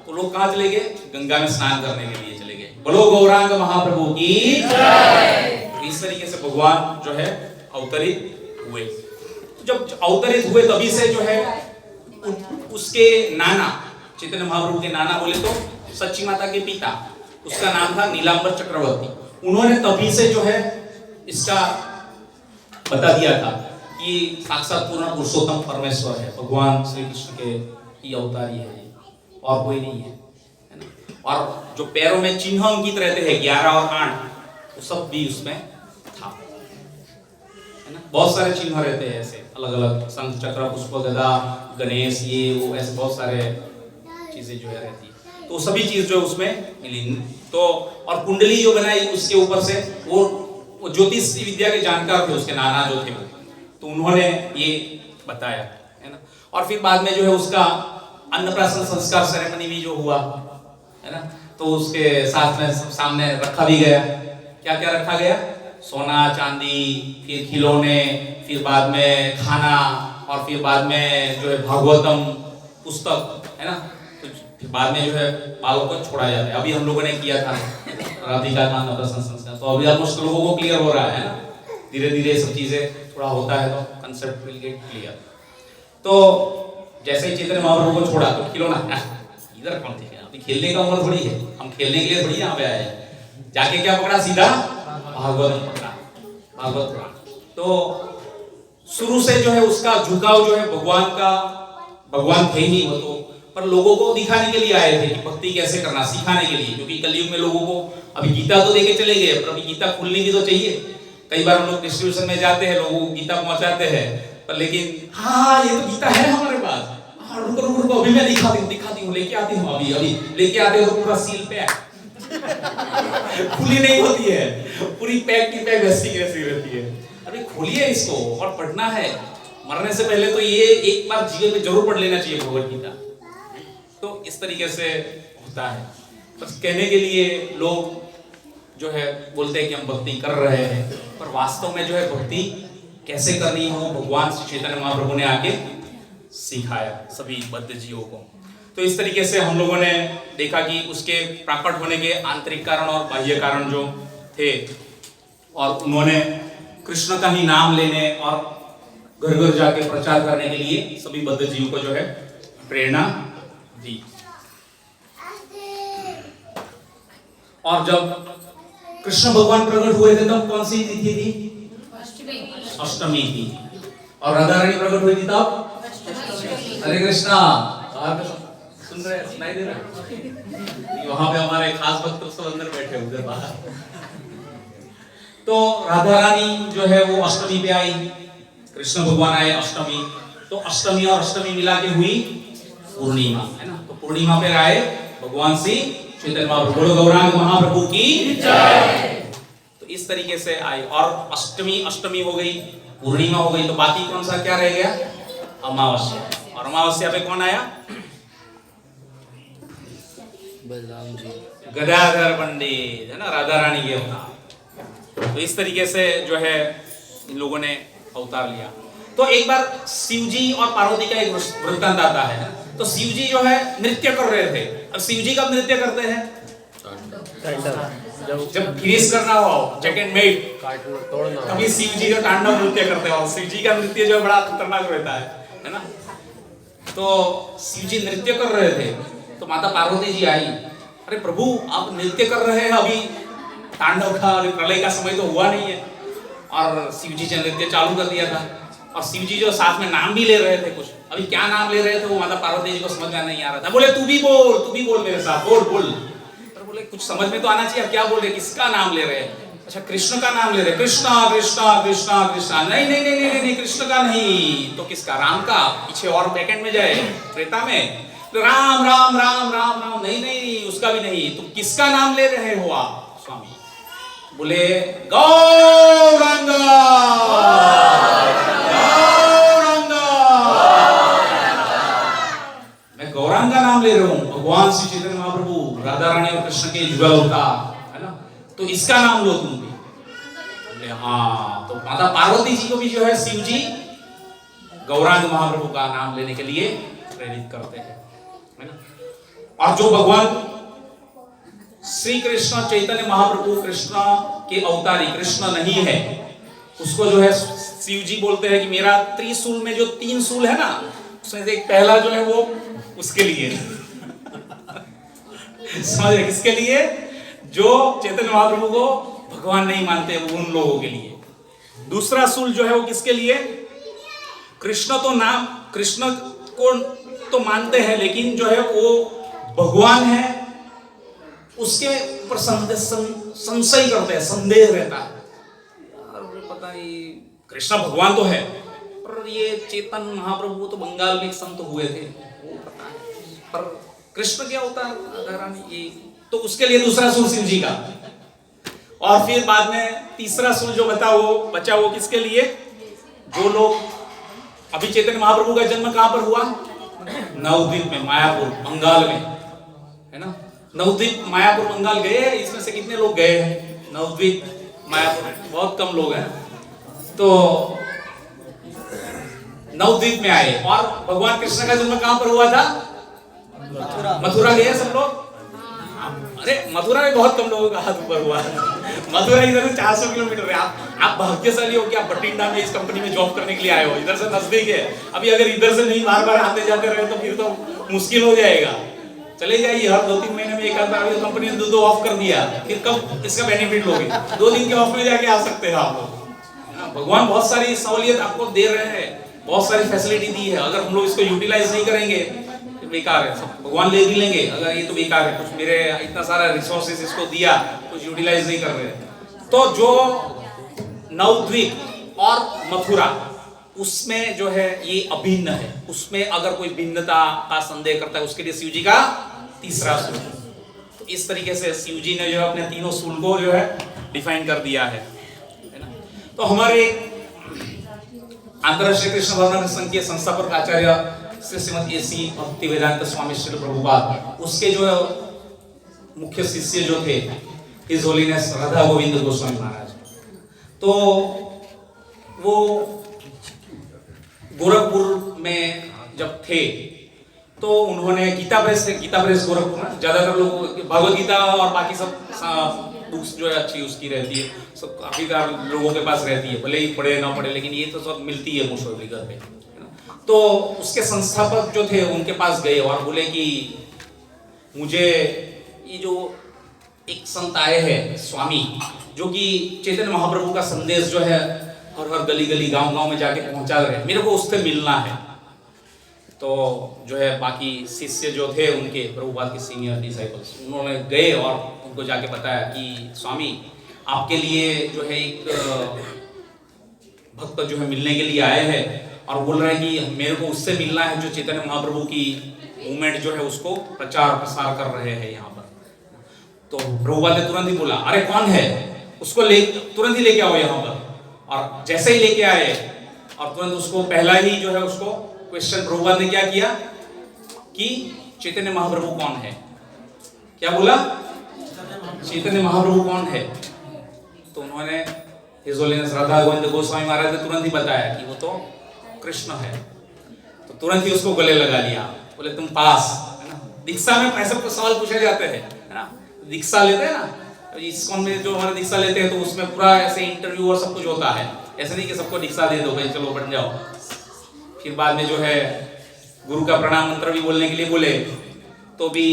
तो लोग कहां चले गए, गंगा में स्नान करने के लिए चले गए। बोलो गौरांग महाप्रभु की जय। इस तरीके से भगवान जो है अवतरित हुए। जब अवतरित हुए तभी से जो है उसके नाना, चैतन्य महाप्रभु के नाना बोले तो सच्ची माता के पिता, उसका नाम था नीलांबर चक्रवर्ती। उन्होंने तभी से जो है इसका बता दिया था कि साक्षात पूर्ण पुरुषोत्तम परमेश्वर है, भगवान श्री कृष्ण के ही अवतार ही है और कोई नहीं है, है ना। और जो पैरों में चिन्ह अंकित रहते हैं 11 और 8 वो सब भी उसमें था, है ना। बहुत सारे चिन्ह रहते हैं ऐसे अलग अलग, शंख चक्र पुष्प गदा गणेश ये वो ऐसे बहुत सारे चीजें जो है रहती है। तो सभी चीज जो उसमें मिली। तो और कुंडली जो बनाई उसके ऊपर से वो ज्योतिष विद्या के जानकार थे उसके नाना जो थे वो, तो उन्होंने ये बताया, है ना। और फिर बाद में जो है उसका अन्नप्राशन संस्कार सेरेमनी भी जो हुआ, है ना, तो उसके साथ में सामने रखा भी गया। क्या क्या रखा गया, सोना चांदी, फिर खिलौने, फिर बाद में खाना और फिर बाद में जो है भागवतम पुस्तक, है ना। तो बाद में जो है बालों को छोड़ा जाता है। अभी हम लोगों ने किया था राधिका का अन्नप्राशन संस्कार, तो अभी ऑलमोस्ट लोगों को क्लियर हो रहा है ना, धीरे धीरे सब चीजें थोड़ा होता है तो कंसेप्ट विल गेट क्लियर। तो जैसे ही चैतन्य महाप्रभु को छोड़ा तो खिलौना इधर कौन थे, अभी खेलने का उम्र थोड़ी है, हम खेलने के लिए थोड़ी यहाँ पे आए हैं। जाके क्या पकड़ा, सीधा भागवत पकड़ा, भागवत पुराण। तो शुरू से जो है उसका झुकाव जो है भगवान का, भगवान थे ही वो तो, पर लोगों को दिखाने के लिए आए थे कि भक्ति कैसे करना, सिखाने के लिए। क्योंकि कलयुग में लोगों को अभी गीता तो देके चले गए, पर अभी गीता खुलनी भी तो चाहिए। कई बार हम लोग डिस्ट्रीब्यूशन में जाते हैं, लोगों को गीता पहुंचाते हैं, पर लेकिन हाँ ये तो गीता है हमारे पास, हाँ रुको अभी मैं दिखाती हूँ, लेके आती हूँ, अभी लेके आते हो तो पूरा सील पैक खुली नहीं होती है, पूरी पैक की पैक वैसी कैसी रहती है। अभी खोलिए इसको और पढ़ना है, मरने से पहले तो ये एक बार जीवन में जरूर पढ़ लेना चाहिए भगवत गीता। तो इस तरीके से होता है। बस कहने के लिए लोग जो है बोलते हैं कि हम भक्ति कर रहे हैं, पर वास्तव में जो है भक्ति कैसे करनी हो भगवान श्री चैतन्य महाप्रभु ने आके सिखाया सभी बद्ध जीवों को। तो इस तरीके से हम लोगों ने देखा कि उसके प्रकट होने के आंतरिक कारण और बाह्य कारण जो थे, और उन्होंने कृष्ण का ही नाम लेने और घर घर जाके प्रचार करने के लिए सभी बद्ध जीवों को जो है प्रेरणा दी। और जब कृष्ण भगवान प्रकट हुए थे तब कौन सी तिथि थी? अष्टमी थी। और राधा रानी प्रकट हुई थी तब? हरे कृष्णा। सुन रहे हैं? सुनाई दे रहा? वहां पे हमारे खास भक्त सब अंदर बैठे उधर बाहर। तो राधा रानी जो है वो अष्टमी पे आई, कृष्ण भगवान आए अष्टमी। तो अष्टमी और अष्टमी मिला के हुई पूर्णिमा, है ना। तो पूर्णिमा पे आए भगवान श्री चैतन्य महाप्रभु, गौरांग महाप्रभु की जय। तो इस तरीके से आए। और अष्टमी हो गई, पूर्णिमा हो गई, तो बाकी कौन सा क्या रह गया? अमावस्या। और अमावस्या पे कौन आया? बलराम जी, गदाधर पंडित, है ना, राधा रानी के अवतार। तो इस तरीके से जो है इन लोगों ने अवतार लिया। तो एक बार शिव जी और पार्वती का एक वृत्तांत आता है। तो शिव जी जो है नृत्य कर रहे थे। अब शिव जी कब नृत्य करते हैं? जब गिरीश करना हो, सेकंड मेट तोड़ना, तभी शिव जी का तांडव नृत्य करते हो। शिव जी का नृत्य जो है बड़ा खतरनाक रहता है ना। तो शिव जी नृत्य कर रहे थे, तो माता पार्वती जी आई, अरे प्रभु आप नृत्य कर रहे हैं, अभी तांडव का प्रलय का समय तो हुआ नहीं है। और शिव जी ने नृत्य चालू कर दिया था। और शिव जी जो साथ में नाम भी ले रहे थे कुछ, अभी क्या नाम ले रहे थे वो माता पार्वती जी को समझ में नहीं आ रहा था। बोले तू भी बोल मेरे साथ, बोल। तो बोले कुछ समझ में तो आना चाहिए, क्या बोल रहे, किसका नाम ले रहे हैं? अच्छा कृष्ण का नाम ले रहे, कृष्णा कृष्णा कृष्णा कृष्णा। नहीं, कृष्ण का नहीं तो किसका? राम का। पीछे और बैकेंड में जाए त्रेता में, राम राम राम राम राम। नहीं, उसका भी नहीं। तो किसका नाम ले रहे हो आप स्वामी? बोले गौरांगा। मैं गौरांगा नाम ले रहा हूं, भगवान श्री चैतन्य महाप्रभु, राधा रानी और कृष्ण के युगल अवतार, है ना। तो इसका नाम लो तुम भी। बोले हाँ। तो माता पार्वती जी को भी जो है शिव जी गौरांग महाप्रभु का नाम लेने के लिए प्रेरित करते हैं, है ना। और जो भगवान श्री कृष्ण चैतन्य महाप्रभु कृष्ण के अवतारी कृष्ण नहीं है, उसको जो है शिव जी बोलते हैं कि मेरा त्रिशूल में जो 3 सूल है ना, उसमें से एक पहला जो है वो उसके लिए समझ रहे? किसके लिए? जो चैतन्य महाप्रभु को भगवान नहीं मानते उन लोगों के लिए। दूसरा सूल जो है वो किसके लिए? कृष्ण को तो मानते हैं, लेकिन जो है वो भगवान है उसके ऊपर संशय करते हैं, संदेह रहता है। यार पता नहीं, कृष्ण भगवान तो है पर ये चेतन महाप्रभु तो बंगाल में एक संत हुए थे, वो पता है, पर कृष्ण क्या होता है राधा रानी ये। तो उसके लिए दूसरा सूल शिव जी का। और फिर बाद में तीसरा सूल जो बचा वो किसके लिए? जो लोग अभी चैतन्य महाप्रभु का जन्म कहां पर हुआ? नवद्वीप में, मायापुर बंगाल में, है ना। नवद्वीप मायापुर बंगाल गए, इसमें से कितने लोग गए हैं नवद्वीप मायापुर? बहुत कम लोग हैं। तो नवद्वीप में आए। और भगवान कृष्ण का जन्म कहां पर हुआ था? मथुरा गए सब लोग? अरे मथुरा में बहुत कम लोगों का हाथ ऊपर हुआ। मथुरा इधर से 400 किलोमीटर है। आप भाग्यशाली हो कि आप बठिंडा में इस कंपनी में जॉब करने के लिए आए हो, इधर से नजदीक है। अभी अगर इधर से नहीं बार बार आते जाते रहे तो फिर तो मुश्किल हो जाएगा। चले जाइए, हर 2-3 महीने में एक आध बार कंपनी ने 2 ऑफ कर दिया, फिर कब इसका बेनिफिट लोगे? 2 दिन के ऑफ में जाके आ सकते हैं आप लोग। भगवान बहुत सारी सहूलियत आपको दे रहे हैं, बहुत सारी फैसिलिटी दी है। अगर हम लोग इसको यूटिलाइज नहीं करेंगे तो बेकार है। सब भगवान ले भी लेंगे अगर ये तो बेकार है। कुछ मेरे इतना सारा रिसोर्सेज इसको दिया, कुछ यूटिलाइज नहीं कर रहे। तो जो नवद्वीप और मथुरा उसमें जो है ये अभिन्न है, उसमें अगर कोई भिन्नता का संदेह करता है उसके लिए शिव जी का तीसरा सूल। तो इस तरीके से शिव जी ने जो अपने तीनों सूल को जो है डिफाइन कर दिया है ना। तो हमारे अंतरराष्ट्रीय कृष्ण भावना संघ के संस्थापक आचार्य श्री श्रीमद एसी भक्तिवेदांत स्वामी श्री प्रभुपाद, उसके जो मुख्य शिष्य जो थे हिज होलीनेस राधा गोविंद गोस्वामी महाराज। तो वो गोरखपुर में जब थे तो उन्होंने गीता प्रेस गोरखपुर में ज्यादातर लोग भगवद गीता और बाकी सब बुक्स जो है अच्छी उसकी रहती है, सब काफी लोगों के पास रहती है, भले ही पढ़े ना पढ़े, लेकिन ये तो सब मिलती है मोस्ट ऑफली घर पे। तो उसके संस्थापक जो थे उनके पास गए और बोले कि मुझे ये जो एक संत आए हैं स्वामी, जो कि चैतन्य महाप्रभु का संदेश जो है हर हर गली गली गांव गांव में जाके पहुंचा रहे हैं, मेरे को उससे मिलना है। तो जो है बाकी शिष्य जो थे उनके प्रभुपाद के सीनियर डिसाइपल्स, उन्होंने गए और उनको जाके बताया कि स्वामी आपके लिए जो है एक भक्त जो है मिलने के लिए आए हैं और बोल रहे हैं कि मेरे को उससे मिलना है जो चैतन्य महाप्रभु की मूवमेंट जो है उसको प्रचार प्रसार कर रहे हैं यहाँ पर। तो प्रभुपाद ने तुरंत ही बोला, अरे कौन है, उसको ले तुरंत ही लेके आओ यहाँ पर। और जैसे ही लेके आए और तुरंत उसको पहला ही जो है उसको क्वेश्चन प्रभुपाद ने क्या किया कि चैतन्य महाप्रभु कौन है, क्या बोला, चैतन्य महाप्रभु कौन है। तो उन्होंने हिज होलीनेस राधा गोविंद गोस्वामी महाराज ने तुरंत ही बताया कि वो तो कृष्ण है। तो तुरंत ही उसको गले लगा लिया, बोले तुम पास, है ना। दीक्षा में ऐसे सवाल पूछे जाते हैं, है ना, दीक्षा लेते हैं ना, इस्कॉन में जो हमारे दीक्षा लेते हैं तो उसमें पूरा ऐसे इंटरव्यू और सब कुछ होता है, ऐसे नहीं कि सबको दीक्षा दे दो भाई चलो बन जाओ। फिर बाद में जो है गुरु का प्रणाम मंत्र भी बोलने के लिए बोले तो भी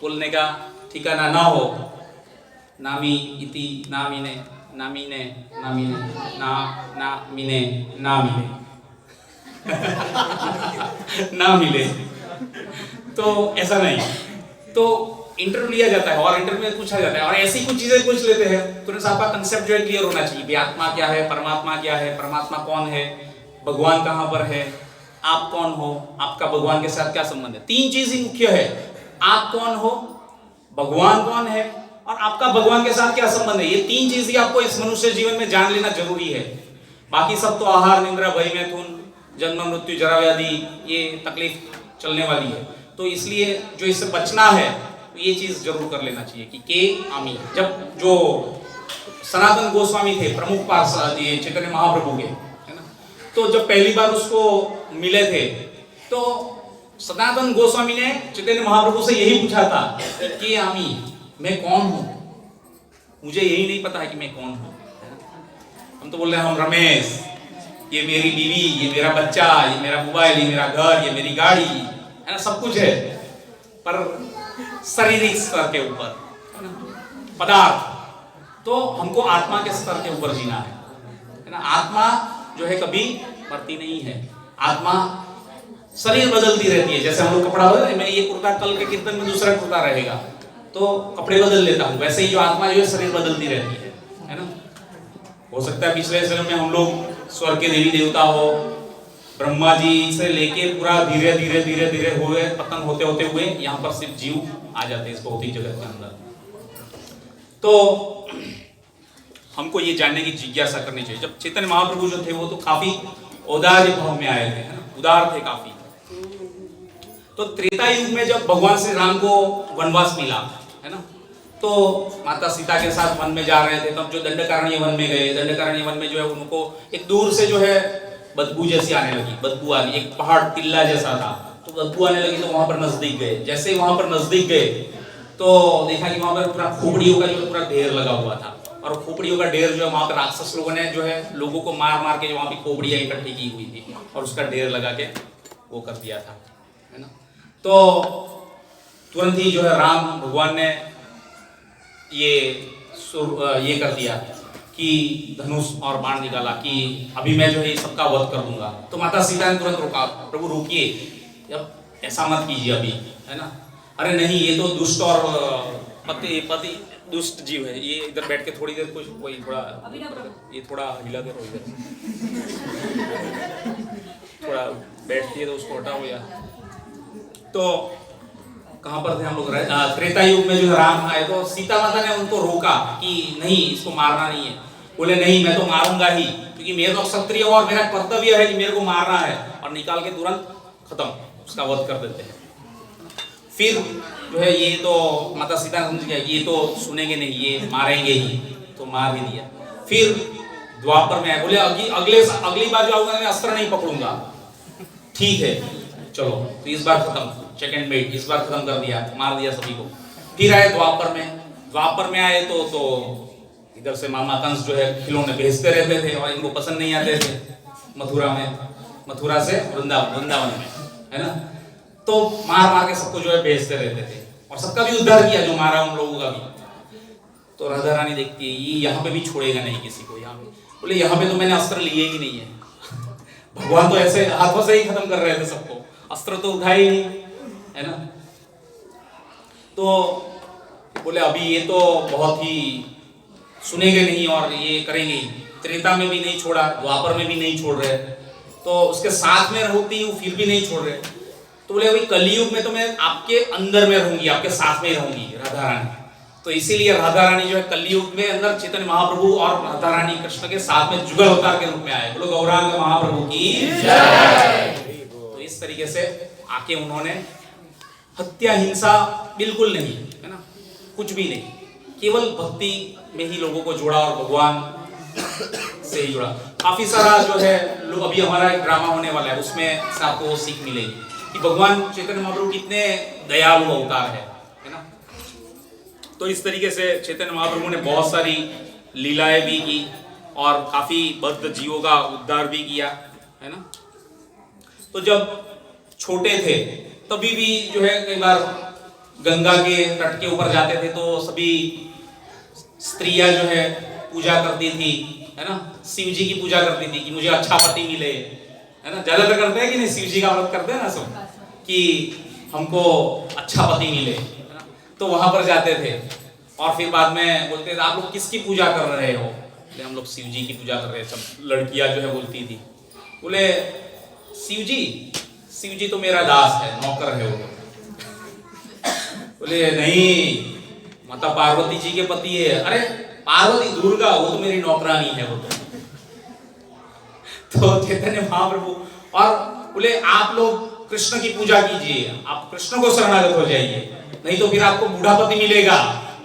बोलने का ठिकाना ना हो, नामी इति नामिने नामिने नामिने ना नामिने ना मिले ना मिले, तो ऐसा नहीं। तो इंटरव्यू लिया जाता है और इंटरव्यू में पूछा जाता है और ऐसी कुछ चीजें पूछ लेते हैं, तुरंत आपका कंसेप्ट जो है क्लियर होना चाहिए कि आत्मा क्या है, परमात्मा क्या है, परमात्मा कौन है, भगवान कहाँ पर है, आप कौन हो, आपका भगवान के साथ क्या संबंध है। तीन चीज ही मुख्य है, आप कौन हो, भगवान कौन है और आपका भगवान के साथ क्या संबंध है। ये तीन चीज ही आपको इस मनुष्य जीवन में जान लेना जरूरी है। बाकी सब तो आहार निद्रा भय मैथुन जन्म मृत्यु जरा व्याधि ये तकलीफ चलने वाली है। तो इसलिए जो इससे बचना है तो ये चीज जरूर कर लेना चाहिए कि के आमी। जब जो सनातन गोस्वामी थे प्रमुख पार्षद ये चैतन्य महाप्रभु के, है ना, तो जब पहली बार उसको मिले थे तो सनातन गोस्वामी ने चैतन्य महाप्रभु से यही पूछा था कि के आमी, मैं कौन हूं, मुझे यही नहीं पता है कि मैं कौन हूं। हम तो बोल रहे हैं हम रमेश, ये मेरी बीवी, ये मेरा बच्चा, ये मेरा मोबाइल, ये मेरा घर, ये मेरी गाड़ी, है ना, सब कुछ है, पर शारीरिक स्तर के ऊपर पदार्थ। तो हमको आत्मा के स्तर के ऊपर जीना है ना। आत्मा जो है कभी मरती नहीं है, आत्मा शरीर बदलती रहती है। जैसे हम लोग कपड़ा बदल, मैं ये कुर्ता कल के कीर्तन में दूसरा कुर्ता रहेगा तो कपड़े बदल लेता हूँ, वैसे ही जो आत्मा जो है शरीर बदलती रहती है ना। हो सकता है पिछले जन्म में हम लोग स्वर्ग के देवी देवता हो, ब्रह्मा जी से लेके पूरा धीरे धीरे धीरे धीरे हुए पतन होते होते हुए यहाँ पर सिर्फ जीव आ जाते हैं इस भौतिक जगत के अंदर। तो हमको ये जानने की जिज्ञासा करनी चाहिए। जब चैतन्य महाप्रभु जो थे वो तो काफी औदार्य भाव में आए थे, है ना, उदार थे काफी। तो त्रेता युग में जब भगवान श्री राम को वनवास मिला, है ना, तो माता सीता के साथ वन में जा रहे थे, तब जो दंडकारण्य वन में गए, दंडकारण्य वन में जो है उनको एक दूर से जो है बदबू जैसी आने लगी, बदबू आनी, एक पहाड़ टिल्ला जैसा था, तो बदबू आने लगी। तो वहां पर नजदीक गए, जैसे ही वहां पर नजदीक गए तो देखा कि वहां पर पूरा खोपड़ियों का जो पूरा ढेर लगा हुआ था, और खोपड़ियों का ढेर जो है वहां पर राक्षस लोगों ने जो है लोगों को मार मार के जो वहां पे खोपड़ियां इकट्ठी की हुई थी और उसका ढेर लगा के वो कर दिया था, है ना। तो तुरंत ही जो है राम भगवान ने ये कर दिया कि धनुष और बाण निकाला कि अभी मैं जो है सबका वध कर दूंगा। तो माता सीता ने तुरंत रोका, प्रभु रोकिए, अब ऐसा मत कीजिए अभी, है ना। अरे नहीं, ये तो दुष्ट और पति दुष्ट जीव है, ये इधर बैठ के थोड़ी देर कुछ वही थोड़ा ये थोड़ा हिला दे, इधर थोड़ा बैठती है तो उसको हटाओ यार। तो कहाँ पर थे हम लोग, त्रेता युग में जो राम आए तो सीता माता ने उनको रोका कि नहीं इसको मारना नहीं है। बोले नहीं, मैं तो मारूंगा ही, क्योंकि मेरे तो क्षत्रिय और मेरा कर्तव्य है कि मेरे को मारना है, और निकाल के तुरंत खत्म उसका वध कर देते हैं। फिर जो है ये तो माता सीता समझ गया कि ये तो सुनेंगे नहीं, ये मारेंगे ही, तो मार ही दिया। फिर द्वापर में आए, बोले अगली बार जो आऊंगा मैं अस्त्र नहीं पकड़ूंगा। ठीक है चलो, तो इस बार खत्म, सेकंड में इस बार खत्म कर दिया, मार दिया सभी को। फिर आए द्वापर में आए तो इधर से मामा कंस जो है खिलौने भेजते रहते थे और इनको पसंद नहीं आते थे। मथुरा से वृंदावन में, है ना, तो मार के सबको जो है भेजते रहते थे और सबका भी उद्धार किया, जो मारा उन लोगों का भी। तो राधा रानी देखती है ये यहाँ पे भी छोड़ेगा नहीं किसी को, यहाँ पे बोले यहाँ पे तो मैंने अस्त्र लिए ही नहीं है। भगवान तो ऐसे हाथों से ही खत्म कर रहे थे सबको, अस्त्र तो उठाए ही नहीं, है ना। तो बोले अभी ये तो बहुत ही सुनेंगे नहीं और ये करेंगे ही, त्रेता में भी नहीं छोड़ा, द्वापर में भी नहीं छोड़ रहे, तो उसके साथ में रहती हूँ फिर भी नहीं छोड़ रहे। तो बोले अभी कलयुग में तो मैं आपके अंदर में रहूंगी, आपके साथ में रहूंगी राधा रानी। तो इसीलिए राधा रानी जो है कलयुग में अंदर चैतन्य महाप्रभु और राधा रानी कृष्ण के साथ में जुगल अवतार के रूप में आए। बोलो गौरांग महाप्रभु की जय। तो इस तरीके से आके उन्होंने हत्या हिंसा बिल्कुल नहीं, है ना, कुछ भी नहीं, केवल भक्ति में ही लोगों को जोड़ा और भगवान से ही जुड़ा। काफी सारा जो है लोग, अभी हमारा एक ड्रामा होने वाला है उसमें से आपको सीख मिलेगी कि भगवान चैतन्य महाप्रभु कितने दयालु अवतार है ना। तो इस तरीके से चैतन्य महाप्रभु ने बहुत सारी लीलाएं भी की और काफी बद्ध जीवों का उद्धार भी किया, है ना। तो जब छोटे थे तभी भी जो है कई बार गंगा के तट के ऊपर जाते थे तो सभी स्त्रियां जो है पूजा करती थी, है ना, शिव जी की पूजा करती थी कि मुझे अच्छा पति मिले, है ना। ज्यादातर करते हैं कि नहीं, शिव जी का व्रत करते हैं ना सब कि हमको अच्छा पति मिले, है ना। तो वहां पर जाते थे और फिर बाद में बोलते थे आप लोग किसकी पूजा कर रहे हो? हम लोग शिव जी की पूजा कर रहे हैं। सब लड़कियां जो है बोलती थी, बोले शिव जी तो मेरा दास है, नौकर है वो। बोले नहीं, माता पार्वती जी के पति है। अरे पार्वती दुर्गा, वो तो मेरी नौकरानी है वो तो चैतन्य महाप्रभु और बोले आप लोग कृष्ण की पूजा कीजिए, आप कृष्ण को शरणागत हो जाइए, नहीं तो फिर आपको बूढ़ापति मिलेगा,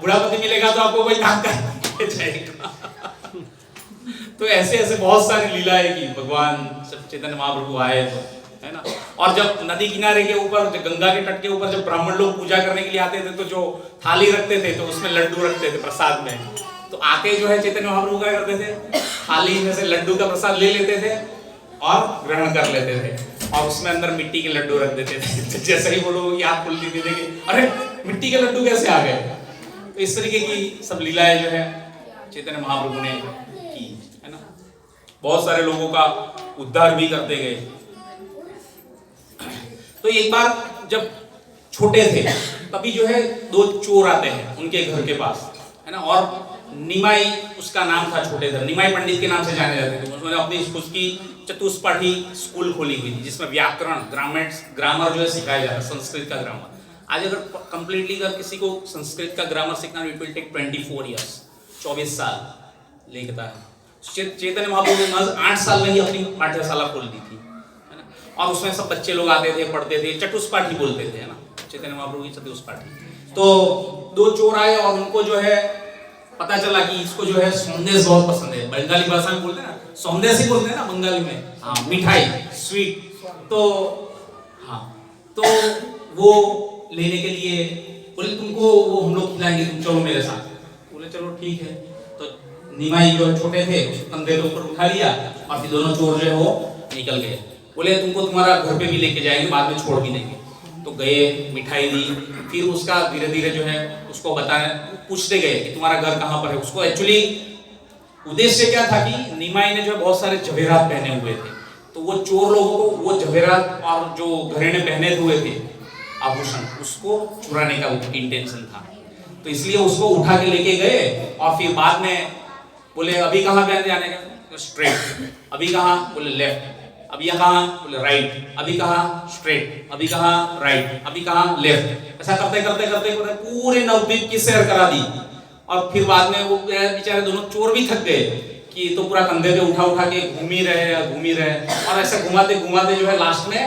बूढ़ापति मिलेगा तो आपको वही नाम कर जाएगा। तो ऐसे ऐसे बहुत सारी लीलाएं की भगवान चैतन्य महाप्रभु आए तो, है ना। और जब नदी किनारे के ऊपर, गंगा के तट के ऊपर जब ब्राह्मण लोग पूजा करने के लिए आते थे तो जो थाली रखते थे तो उसमें लड्डू रखते थे प्रसाद में। तो आके जो है चैतन्य महाप्रभु क्या करते थे, थाली में से लड्डू का प्रसाद ले लेते थे और ग्रहण कर लेते थे और उसमें अंदर मिट्टी के लड्डू रख देते थे। जैसे ही वो लोग याद खुलती थी देखे, अरे मिट्टी के लड्डू कैसे आ गए। तो इस तरीके की सब लीलाएं जो है चैतन्य महाप्रभु ने की, है ना। बहुत सारे लोगों का उद्धार भी करते गए। तो एक बार जब छोटे थे तभी जो है दो चोर आते हैं उनके घर के पास, है ना। और निमाई उसका नाम था, छोटे थे, निमाई पंडित के नाम से जाने जाते थे। उन्होंने अपनी उसकी चतुष्पाठी स्कूल खोली हुई थी जिसमें व्याकरण, ग्रामर जो है सिखाया जाता है, संस्कृत का ग्रामर। आज अगर कंप्लीटली अगर किसी को संस्कृत का ग्रामर सीखना, इट विल टेक 24 ईयर्स, 24 साल लगता है। चैतन्य महाप्रभु ने 8 साल में ही अपनी पाठशाला खोल दी थी, है ना। और उसमें सब बच्चे लोग आते थे, पढ़ते थे, चतुष्पाठी बोलते थे, है ना, चैतन्य महाप्रभु की चतुष्पाठी। तो दो चोर आए और उनको जो है पता चला कि इसको जो है संदेश बहुत पसंद है। बंगाली भाषा में बोलते हैं ना, संदेश ही बोलते हैं ना बंगाली में, हाँ, मिठाई, स्वीट। तो हाँ, तो वो लेने के लिए बोले तुमको वो हम लोग खिलाएंगे, तुम चलो मेरे साथ। बोले चलो ठीक है। तो निमाई जो छोटे थे उसको कंधे के ऊपर उठा लिया और फिर दोनों चोर जो है वो निकल गए। बोले तुमको तुम्हारा घर पे भी लेके जाएंगे, बाद में छोड़ भी देंगे। तो गए, मिठाई दी, फिर उसका धीरे धीरे जो है उसको बताने पूछते गए कि तुम्हारा घर कहाँ पर है। उसको एक्चुअली उद्देश्य क्या था कि निमाई ने जो बहुत सारे जवेरात पहने हुए थे, तो वो चोर लोगों को वो जवेरात और जो घरेने पहने हुए थे आभूषण, उसको चुराने का इंटेंशन था। तो इसलिए उसको उठा के लेके गए और फिर बाद में बोले अभी कहाँ पे जाने का, स्ट्रेट। अभी कहाँ, बोले लेफ्ट। अभी कहाँ, बोले राइट। अभी कहाँ, स्ट्रेट। अभी कहाँ, राइट। अभी कहाँ, लेफ्ट। ऐसा करते करते करते पूरे नवद्वीप की सैर करा दी। और फिर बाद में वो बेचारे दोनों चोर भी थक गए कि तो पूरा कंधे पे उठा उठा के घूम ही रहे और ऐसे घुमाते घुमाते जो है लास्ट में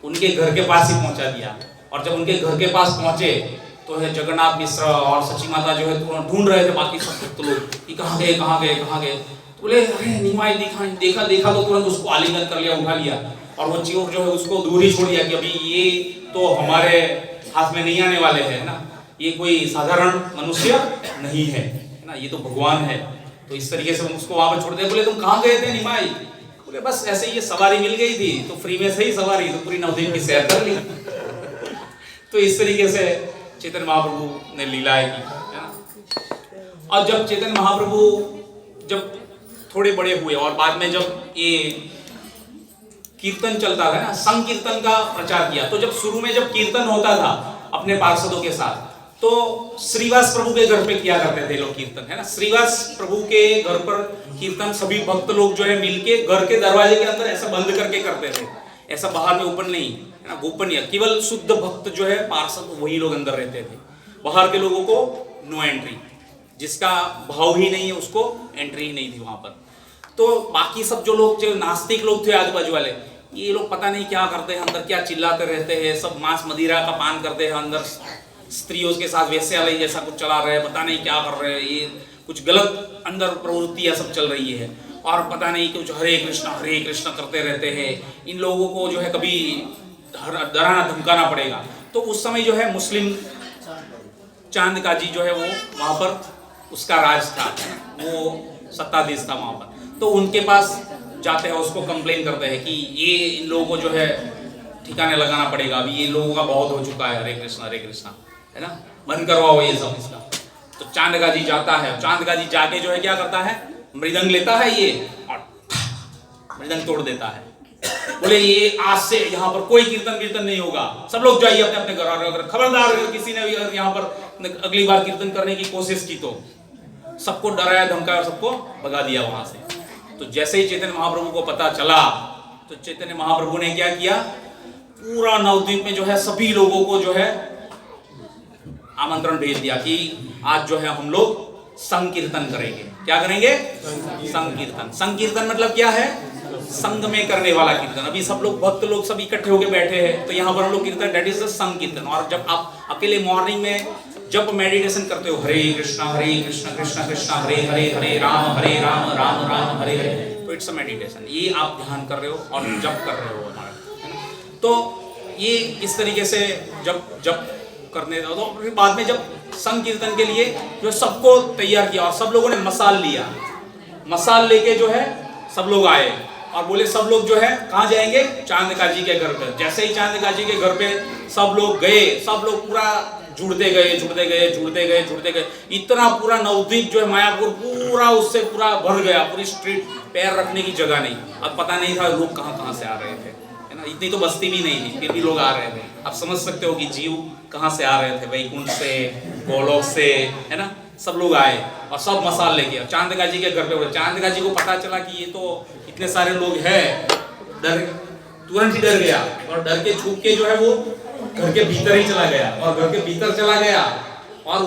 उनके घर के पास ही पहुंचा दिया। और जब उनके घर के पास पहुंचे तो है जगन्नाथ मिश्र और सची माता जो है ढूंढ रहे थे बाकी सब भक्त लोग कि कहाँ गए। तो बोले अरे निमाई देखा तो तुरंत उसको आलिंगन कर लिया, उठा लिया। और वो चोर जो है उसको दूर ही छोड़ दिया कि अभी ये तो हमारे हाथ में नहीं आने वाले हैं ना, ये कोई साधारण मनुष्य नहीं है ना, ये तो भगवान है। तो इस तरीके से उसको वहां पर छोड़ दिया। बोले तुम कहाँ गए थे निमाई? बोले बस ऐसे ही ये सवारी मिल गई थी तो फ्री में से ही सवारी, तो पूरी नवद्वीप की सैर कर ली। तो इस तरीके से चैतन्य महाप्रभु ने लीलाएं की, है ना। और जब चैतन्य महाप्रभु जब थोड़े बड़े हुए और बाद में जब ये कीर्तन चलता था ना, संकीर्तन का प्रचार किया, तो जब शुरू में जब कीर्तन होता था अपने पार्षदों के साथ, तो श्रीवास प्रभु के घर पे किया करते थे लोग कीर्तन, है ना। श्रीवास प्रभु के घर पर कीर्तन सभी भक्त लोग जो है मिलके घर के दरवाजे के अंदर ऐसा बंद करके करते थे, ऐसा बाहर में ओपन नहीं, है ना, गोपनीय, केवल शुद्ध भक्त जो है पार्षद वही लोग अंदर रहते थे, बाहर के लोगों को नो एंट्री, जिसका भाव ही नहीं है उसको एंट्री ही नहीं थी वहां पर। तो बाकी सब जो लोग, जो नास्तिक लोग थे आजू बाजू वाले, ये लोग पता नहीं क्या करते हैं अंदर, क्या चिल्लाते रहते हैं, सब मांस मदिरा का पान करते हैं अंदर, स्त्रियों के साथ वैश्यालय जैसा कुछ चला रहे हैं, पता नहीं क्या कर रहे हैं, ये कुछ गलत अंदर प्रवृत्तियां सब चल रही है, और पता नहीं कुछ हरे कृष्णा करते रहते हैं। इन लोगों को जो है कभी डराना धमकाना पड़ेगा। तो उस समय जो है मुस्लिम चांद काजी जो है वो वहां पर उसका राज था, वो सत्ताधीश था वहां पर। तो उनके पास जाते हैं, उसको कंप्लेन करते हैं कि ये इन लोगों को जो है ठिकाने लगाना पड़ेगा, अभी ये लोगों का बहुत हो चुका है, हरे कृष्णा, है ना, बंद करवाओ ये सब इसका। तो चांद गाजी जाता है, चांद गाजी जाके जो है क्या करता है, मृदंग लेता है ये और मृदंग तोड़ देता है, बोले ये आज से यहाँ पर कोई कीर्तन नहीं होगा, सब लोग जाइए अपने अपने घर। अगर खबरदार किसी ने भी यहाँ पर अगली बार कीर्तन करने की कोशिश की तो सबको डराया धमकाया और सबको भगा दिया वहां से। तो जैसे ही चैतन्य महाप्रभु को पता चला, तो चैतन्य महाप्रभु ने क्या किया, पूरा नवद्वीप में जो है सभी लोगों को जो है आमंत्रण भेज दिया कि आज जो है हम लोग संकीर्तन करेंगे। क्या करेंगे? संकीर्तन। संकीर्तन मतलब क्या है? संग में करने वाला कीर्तन। अभी सब लोग भक्त लोग सब इकट्ठे होके बैठे हैं, तो यहाँ पर हम लोग कीर्तन, दैट इज द संकीर्तन। और जब आप अकेले मॉर्निंग में जब मेडिटेशन करते हो, हरे कृष्णा कृष्णा कृष्णा हरे हरे, हरे राम राम राम हरे हरे, तो इट्स अ मेडिटेशन। ये आप ध्यान कर रहे हो और जप कर रहे हो हमारा, है ना। तो ये इस तरीके से जब करने दो, तो फिर बाद में जब संकीर्तन के लिए जो सबको तैयार किया और सब लोगों ने मसाल लिया, मसाल लेके जो है सब लोग आए और बोले सब लोग जो है कहाँ जाएंगे? चांद काजी के घर पे। जैसे ही चांद काजी के घर पे सब लोग गए, सब लोग पूरा जुड़ते गए, इतना पूरा नवद्वीप जो है मायापुर पूरा उससे पूरा भर गया, पूरी स्ट्रीट पैर रखने की जगह नहीं। अब पता नहीं था लोग कहाँ से आ रहे थे, है ना, इतनी तो बस्ती भी नहीं थी, फिर भी लोग आ रहे थे। आप समझ सकते हो कि जीव कहाँ से आ रहे थे, वैकुंठ से, गोलोक से, है ना, सब लोग आए और सब मसाल लेके चांद काजी के घर पे बोले। चांद काजी को पता चला कि ये तो इतने सारे लोग हैं, तुरंत ही डर गया और डर के छुप के जो है वो घर के भीतर ही चला गया, और घर के भीतर चला गया और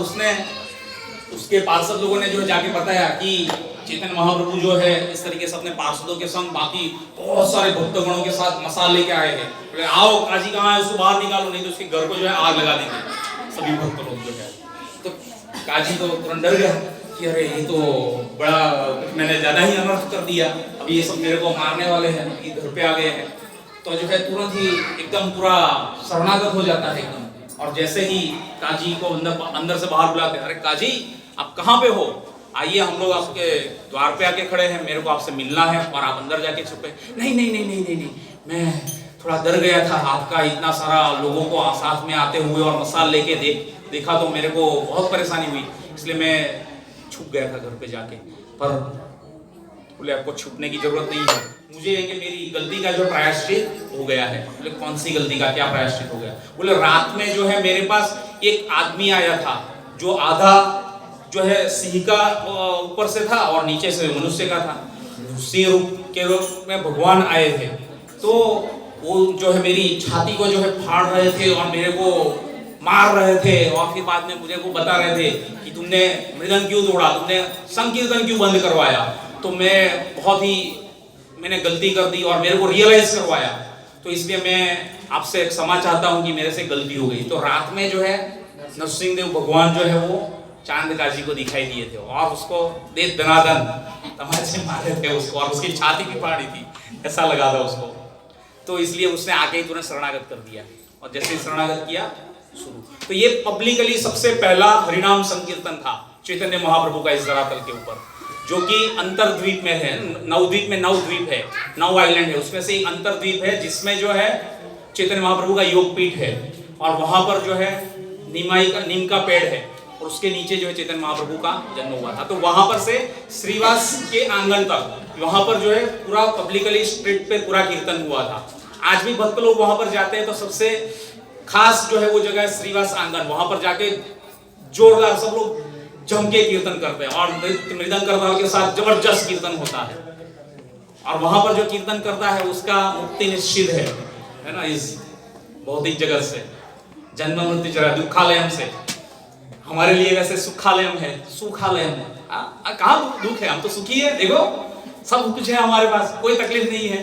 उसके पार्षद लोगों ने जो है जाके बताया कि चैतन्य महाप्रभु जो है इस तरीके से अपने पार्षदों के संग बाकी बहुत सारे भक्तगणों के साथ मसाल लेके आए हैं। बोले आओ काजी कहाँ है, उसको बाहर निकालो, नहीं तो उसके घर को जो है आग लगा देंगे सभी भक्त लोग जो है। तो काजी तो तुरंत डर गया कि अरे ये तो बड़ा, मैंने ज्यादा ही अनर्थ कर दिया, अभी ये सब मेरे को मारने वाले हैं, ये घर पे आ गए हैं। तो जो है तुरंत ही एकदम पूरा शरणागत हो जाता है एकदम। और जैसे ही काजी को अंदर से बाहर बुलाते, अरे काजी आप कहाँ पे हो, आइए हम लोग आपके द्वार पे आके खड़े हैं, मेरे को आपसे मिलना है। और आप अंदर जाके छुपे, नहीं, मैं थोड़ा डर गया था, आपका इतना सारा लोगों को साथ में आते हुए और मसाल लेके देखा तो मेरे को बहुत परेशानी हुई, इसलिए मैं छुप गया था घर पे जाके। पर बोले आपको छुपने की जरूरत नहीं है, मुझे कि मेरी गलती का जो प्रायश्चित हो गया है। बोले कौन सी गलती का क्या प्रायश्चित हो गया? बोले रात में जो है मेरे पास एक आदमी आया था जो आधा जो है सिंह का ऊपर से था और नीचे से मनुष्य का था, सिंह रूप के रूप में भगवान आए थे। तो वो जो है मेरी छाती को जो है फाड़ रहे थे और मेरे को मार रहे थे, और फिर बाद में मुझे को बता रहे थे कि तुमने मृदंग क्यों तोड़ा, तुमने संकीर्तन क्यों बंद करवाया। तो मैंने गलती कर दी और मेरे को रियलाइज करवाया, तो इसलिए मैं आपसे क्षमा चाहता हूँ कि मेरे से गलती हो गई। तो रात में जो है नरसिंह देव भगवान जो है वो चांद काजी को दिखाई दिए थे और उसको दे दनादन तमाचे मारे थे उसको, और उसकी छाती भी फाड़ी थी, ऐसा लगा था उसको। तो इसलिए उसने आके ही तुरंत शरणागत कर दिया, और जैसे ही शरणागत किया शुरू। तो ये पब्लिकली सबसे पहला हरिनाम संकीर्तन था चैतन्य महाप्रभु का इस धरातल के ऊपर, जो कि अंतरद्वीप में है। नवद्वीप में 9 द्वीप है, 9 आइलैंड है, उसमें से एक अंतरद्वीप है जिसमें जो है चैतन्य महाप्रभु का योग पीठ है, और वहां पर जो है नीम का पेड़ है, और उसके नीचे जो है चैतन्य महाप्रभु का जन्म हुआ था। तो वहां पर से श्रीवास के आंगन तक वहां पर जो है पूरा पब्लिकली स्ट्रीट पे पूरा कीर्तन हुआ था। आज भी भक्त लोग वहां पर जाते हैं तो सबसे खास जो है वो जगह है श्रीवास आंगन। वहां पर जाके जोरदार सब लोग जम के कीर्तन करते हैं और मृदंग करताल के साथ जबरदस्त कीर्तन होता है। और वहां पर जो कीर्तन करता है उसका मुक्ति निश्चित है ना, इस भौतिक जगत से, जन्म मृत्यु जरा दुखालयम से। हमारे लिए वैसे सुखालयम है, सुखालयम है। कहाँ दुख है, हम तो सुखी है, देखो सब कुछ है हमारे पास, कोई तकलीफ नहीं है।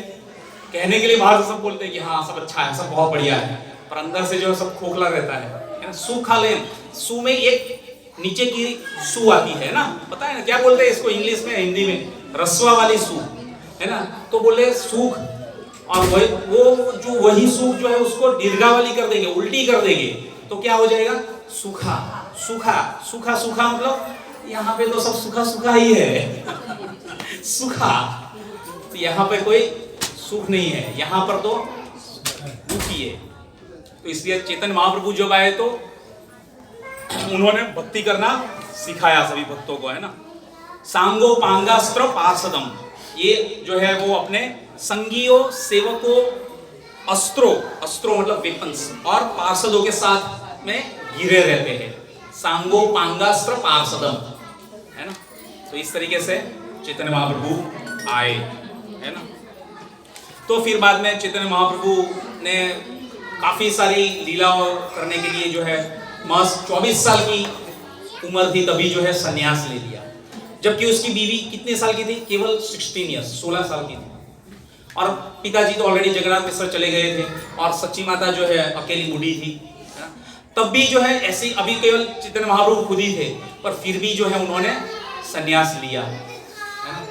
कहने के लिए बाहर से सब बोलते हैं कि हाँ सब अच्छा है, सब बहुत बढ़िया है, पर अंदर से जो सब खोखला रहता है। सुखालयम, सु में एक नीचे की सु आती है ना, पता है ना क्या बोलते हैं इसको इंग्लिश में, हिंदी में रस्वा वाली सु है ना, तो बोले सुख। और वो जो वही सुख जो है उसको दीर्घा वाली कर देंगे, उल्टी कर देंगे, तो क्या हो जाएगा, सुखा। सुखा सुखा सुखा मतलब यहाँ पे तो सब सुखा सुखा ही है सुखा, तो यहाँ पे कोई सुख नहीं है, यहाँ पर तो दुख ही है। तो इसलिए चैतन्य महाप्रभु जब आए तो उन्होंने भक्ति करना सिखाया सभी भक्तों को, है ना। सांगो पांगास्त्र पार्षदम, ये जो है वो अपने संगियों सेवकों अस्त्रों, अस्त्रों मतलब वेपन्स, और पार्षदों के साथ में घिरे रहते हैं। सांगो पांगास्त्र पार्षदम, है ना। तो इस तरीके से चैतन्य महाप्रभु आए, है ना। तो फिर बाद में चैतन्य महाप्रभु ने काफी सारी लीलाओं करने के लिए जो है मस्त 24 साल की उम्र थी तभी जो है सन्यास ले लिया। जबकि उसकी बीवी कितने साल की थी, केवल 16 ईयर्स, 16 साल की थी। और पिताजी तो ऑलरेडी जगन्नाथ मिश्र चले गए थे और सच्ची माता जो है अकेली बूढ़ी थी, है ना। तब भी जो है ऐसे, अभी केवल चैतन्य महाप्रभु खुद ही थे, पर फिर भी जो है उन्होंने सन्यास लिया, है ना।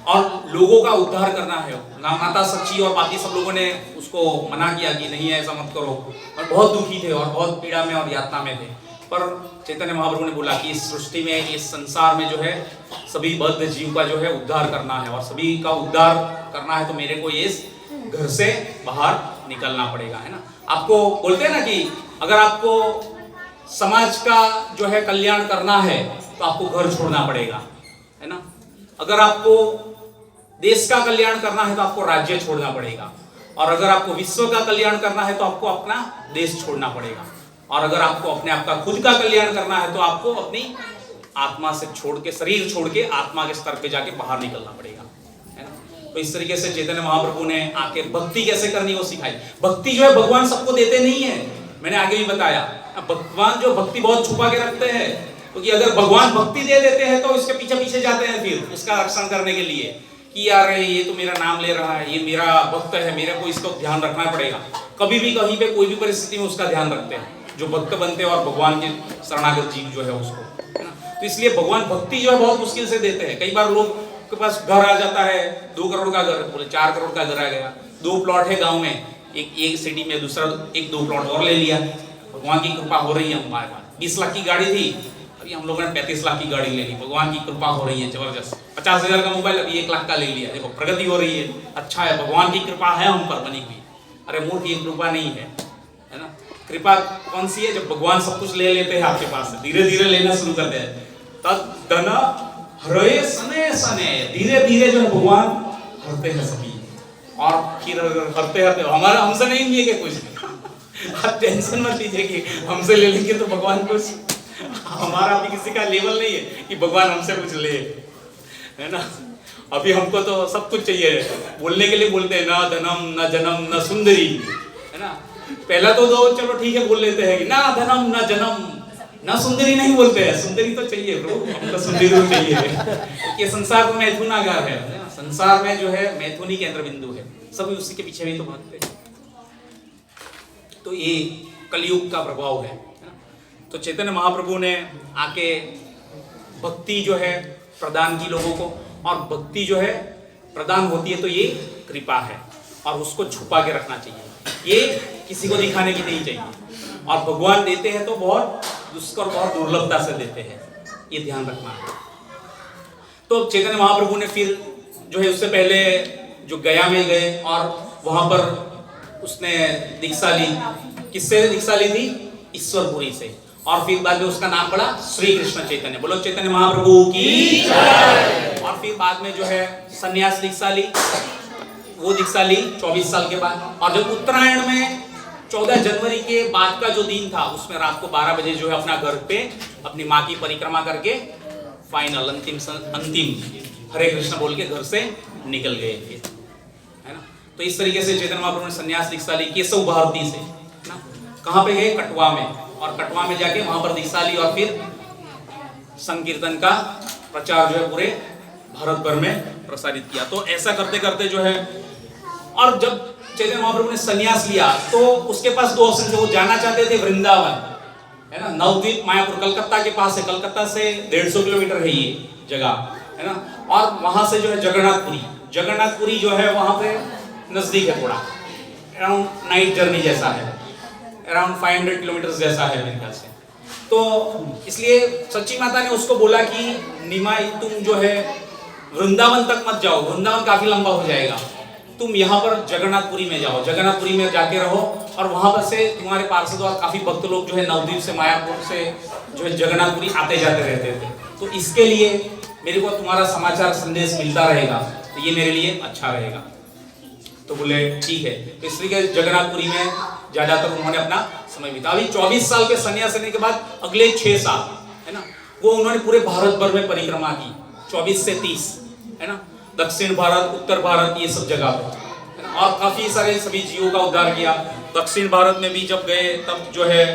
और लोगों का उद्धार करना है। माता सच्ची और बाकी सब लोगों ने उसको मना किया कि नहीं ऐसा मत करो, और बहुत दुखी थे और बहुत पीड़ा में और यातना में थे। पर चैतन्य महाप्रभु ने बोला कि इस सृष्टि में, इस संसार में जो है सभी बद्ध जीव का जो है उद्धार करना है, और सभी का उद्धार करना है तो मेरे को इस घर से बाहर निकलना पड़ेगा, है ना। आपको बोलते हैं ना कि अगर आपको समाज का जो है कल्याण करना है तो आपको घर छोड़ना पड़ेगा, है ना। अगर आपको देश का कल्याण करना है तो आपको राज्य छोड़ना पड़ेगा, और अगर आपको विश्व का कल्याण करना है तो आपको अपना देश छोड़ना पड़ेगा, और अगर आपको अपने आप का खुद का कल्याण करना है तो आपको अपनी आत्मा से छोड़ के, शरीर छोड़ के आत्मा के स्तर पे जाके बाहर निकलना पड़ेगा, है ना। तो इस तरीके से चैतन्य महाप्रभु ने आके भक्ति कैसे करनी वो सिखाई। भक्ति जो है भगवान सबको देते नहीं है, मैंने आगे भी बताया। भगवान जो भक्ति बहुत छुपा के रखते हैं, क्योंकि अगर भगवान भक्ति दे देते हैं तो उसके पीछे पीछे जाते हैं फिर उसका रक्षण करने के लिए कि यार ये तो मेरा नाम ले रहा है, ये मेरा भक्त है, मेरे को इसको ध्यान रखना पड़ेगा। कभी भी कहीं पे कोई भी परिस्थिति में उसका ध्यान रखते हैं जो भक्त बनते हैं और भगवान के शरणागत जीव जो है उसको, है ना। तो इसलिए भगवान भक्ति जो है बहुत मुश्किल से देते हैं। कई बार लोग के पास घर आ जाता है 2 करोड़ का घर, बोले 4 करोड़ का घर आ गया, 2 प्लॉट है गाँव में, एक सिटी में, दूसरा 1-2 प्लॉट और ले लिया। भगवान की कृपा हो रही है हमारे पास। 20 लाख की गाड़ी थी, अभी हम लोगों ने 35 लाख की गाड़ी ले ली। भगवान की कृपा हो रही है जबरदस्त। 50,000 का मोबाइल अभी 1 लाख का ले लिया। देखो प्रगति हो रही है, अच्छा है, भगवान की कृपा है हम पर बनी हुई। अरे मूर्ख, ये कृपा नहीं है, है ना। कृपा कौन सी है, जब भगवान सब कुछ ले लेते हैं आपके पास से, धीरे धीरे लेना शुरू करते हैं। तब धन हरे सने सने, धीरे धीरे जो है भगवान हरते हैं सभी, और फिर हरते हरते हमारा हमसे नहीं लिए कुछ आप टेंशन मत लीजिए कि हमसे ले लेंगे तो भगवान कुछ, हमारा अभी किसी का लेवल नहीं है कि भगवान हमसे कुछ ले, है ना। अभी हमको तो सब कुछ चाहिए, बोलने के लिए बोलते हैं ना धनम न जनम न सुंदरी, है ना। पहला तो दो चलो ठीक है बोल लेते हैं कि ना धनम न जनम न सुंदरी नहीं बोलते हैं, सुंदरी तो चाहिए ब्रो, हमको सुंदरी तो चाहिए। ये संसार तो मैथुनागार है, संसार में जो है मैथुन ही केंद्र बिंदु है, सभी उसी के पीछे भी तो भागते हैं। तो ये कलयुग का प्रभाव है ना। तो चैतन्य महाप्रभु ने आके भक्ति जो है प्रदान की लोगों को, और भक्ति जो है प्रदान होती है तो ये कृपा है, और उसको छुपा के रखना चाहिए, ये किसी को दिखाने की नहीं चाहिए। और भगवान देते हैं तो बहुत दुष्कर, बहुत दुर्लभता से देते हैं, ये ध्यान रखना है। तो चैतन्य महाप्रभु ने फिर जो है उससे पहले जो गया में गए और वहां पर उसने दीक्षा ली। किससे दीक्षा ली थी? ईश्वरपुरी से। और फिर बाद में उसका नाम पड़ा श्री कृष्ण चैतन्य। बोलो चैतन्य महाप्रभु की जय। और फिर बाद में जो है सन्यास दीक्षा ली, वो दीक्षा ली 24 साल के बाद। और जब उत्तरायण में 14 जनवरी के बाद का जो दिन था, उसमें रात को 12 बजे जो है अपना घर पे अपनी माँ की परिक्रमा करके फाइनल अंतिम हरे कृष्ण बोल के घर से निकल गए थे, है ना। तो इस तरीके से चैतन्य महाप्रभु ने सन्यास दीक्षा ली केशव भारती से, ना। कहाँ पे गए? कटवा में। और कटवा में जाके वहां पर दीक्षा ली और फिर संकीर्तन का प्रचार जो है पूरे भारत भर में प्रसारित किया। तो ऐसा करते करते जो है, और जब चैतन्य महाप्रभु ने सन्यास लिया तो उसके पास दो ऑप्शन थे। वो जाना चाहते थे वृंदावन, है ना, नवद्वीप मायापुर कलकत्ता के पास है, कलकत्ता से 150 किलोमीटर है ये जगह, है ना। और वहां से जो है जगन्नाथपुरी जो है वहां पे नजदीक है, थोड़ा अराउंड नाइट जर्नी जैसा है, अराउंड 500 किलोमीटर जैसा है मेरे ख्याल से। तो इसलिए सच्ची माता ने उसको बोला कि निमाई तुम जो है वृंदावन तक मत जाओ, वृंदावन काफी लंबा हो जाएगा, तुम यहाँ पर जगन्नाथपुरी में जाओ, जगन्नाथपुरी में जाके रहो। और वहां पर से तुम्हारे पार्षद और काफी भक्त लोग जो है नवद्वीप से मायापुर से जो है जगन्नाथपुरी आते जाते रहते थे, तो इसके लिए मेरे को तुम्हारा समाचार संदेश मिलता रहेगा, तो ये मेरे लिए अच्छा रहेगा। तो बोले ठीक है। तो इसलिए जगन्नाथपुरी में ज्यादातर उन्होंने अपना समय बिता। अभी 24 साल के संन्यास लेने के बाद अगले 6 साल, है ना, वो उन्होंने पूरे भारत भर में परिक्रमा की, 24 से 30, है ना, दक्षिण भारत, उत्तर भारत, ये सब जगह पे, है ना। और काफी सारे सभी जीवों का उद्धार किया। दक्षिण भारत में भी जब गए तब जो है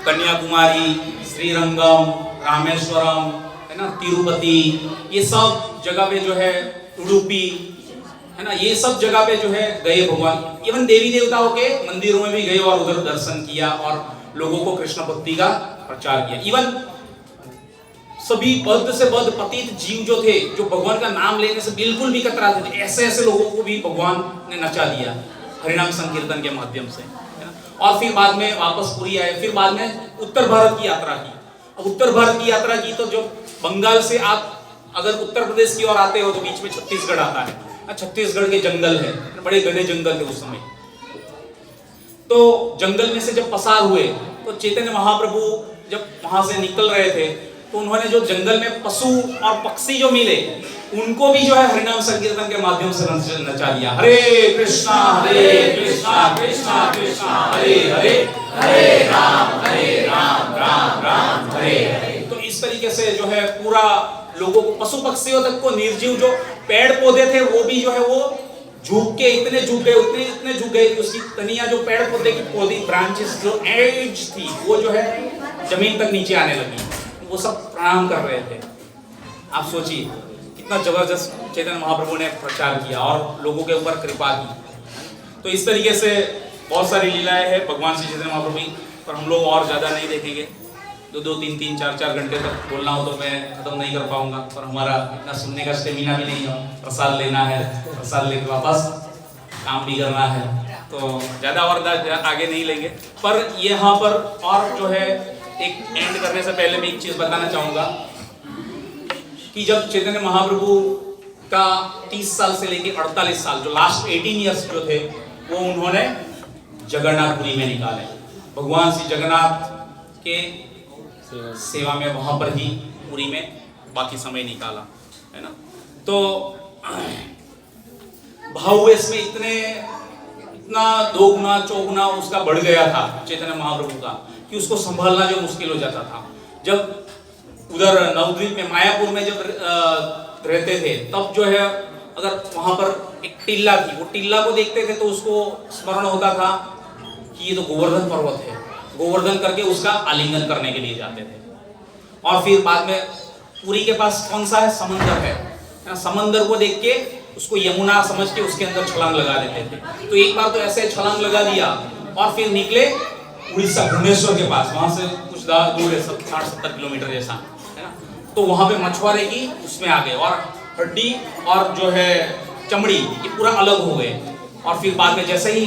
कन्याकुमारी, श्रीरंगम, रामेश्वरम, है ना, तिरुपति, ये सब जगह पे जो है उडुपी, है ना, ये सब जगह पे जो है गए भगवान। इवन देवी देवताओं के मंदिरों में भी गए और उधर दर्शन किया और लोगों को कृष्ण भक्ति का प्रचार किया। इवन सभी बद्ध से बद्ध पतित जीव जो थे, जो भगवान का नाम लेने से बिल्कुल भी कतराते थे, ऐसे ऐसे लोगों को भी भगवान ने नचा दिया हरिनाम संकीर्तन के माध्यम से, है ना। और फिर बाद में वापस पुरी आए, फिर बाद में उत्तर भारत की यात्रा की। अब उत्तर भारत की यात्रा की तो जो बंगाल से आप अगर उत्तर प्रदेश की ओर आते हो तो बीच में छत्तीसगढ़ आता है। छत्तीसगढ़ के जंगल है, बड़े घने जंगल थे उस समय। तो जंगल में से जब पसार हुए तो चैतन्य महाप्रभु जब वहां से निकल रहे थे तो उन्होंने जो जंगल में पशु और पक्षी जो मिले उनको भी जो है हरिनाम संकीर्तन के माध्यम से नचा दिया। हरे कृष्णा कृष्णा कृष्णा हरे हरे, हरे राम राम राम हरे हरे। तो इस तरीके से जो है पूरा लोगों को, पशु पक्षियों तक को, निर्जीव जो पेड़ पौधे थे वो भी जो है वो झुक के इतने झुक गए, इतने झुक गए कि उसकी तनियां, जो पेड़ पौधे की पौधी ब्रांचेस जो एज थी वो जो है जमीन तक नीचे आने लगी। वो सब प्रणाम कर रहे थे। आप सोचिए कितना जबरदस्त चैतन्य महाप्रभु ने प्रचार किया और लोगों के ऊपर कृपा की। तो इस तरीके से बहुत सारी लीलाएं हैं भगवान श्री चैतन्य महाप्रभु की, पर हम लोग और ज्यादा नहीं देखेंगे। 2-2, 3-3, 4-4 घंटे तक बोलना हो तो मैं खत्म नहीं कर पाऊंगा, पर हमारा इतना सुनने का स्टेमिना भी नहीं है। प्रसाद लेना है, प्रसाद लेके वापस काम भी करना है, तो ज्यादा और आगे नहीं लेंगे। पर यहाँ पर और जो है एक एंड करने से पहले मैं एक चीज बताना चाहूंगा कि जब चैतन्य महाप्रभु का 30 साल से लेके 48 साल, जो लास्ट 18 ईयर्स जो थे, वो उन्होंने जगन्नाथपुरी में निकाले। भगवान श्री जगन्नाथ के सेवा में वहां पर ही पुरी में बाकी समय निकाला, है ना। तो भाव इसमें इतना 2 गुना 4 गुना उसका बढ़ गया था चैतन्य महाप्रभु का कि उसको संभालना जो मुश्किल हो जाता था। जब उधर नवद्वीप में मायापुर में जब रहते थे तब जो है अगर वहां पर एक टिल्ला थी, वो टिल्ला को देखते थे तो उसको स्मरण होता था कि ये तो गोवर्धन पर्वत है, गोवर्धन करके उसका आलिंगन करने के लिए जाते थे। और फिर बाद में पुरी के पास कौन सा है? समंदर है, समंदर को देख के उसको यमुना समझ के उसके अंदर छलांग लगा देते थे। तो एक बार तो ऐसे छलांग लगा दिया और फिर निकले उड़ीसा भुवनेश्वर के पास, वहां से कुछ दूर है, 60-70 किलोमीटर जैसा, है ना। तो वहां पे मछुआरे की उसमें आ गए और हड्डी और जो है चमड़ी ये पूरा अलग हो गए। और फिर बाद में जैसे ही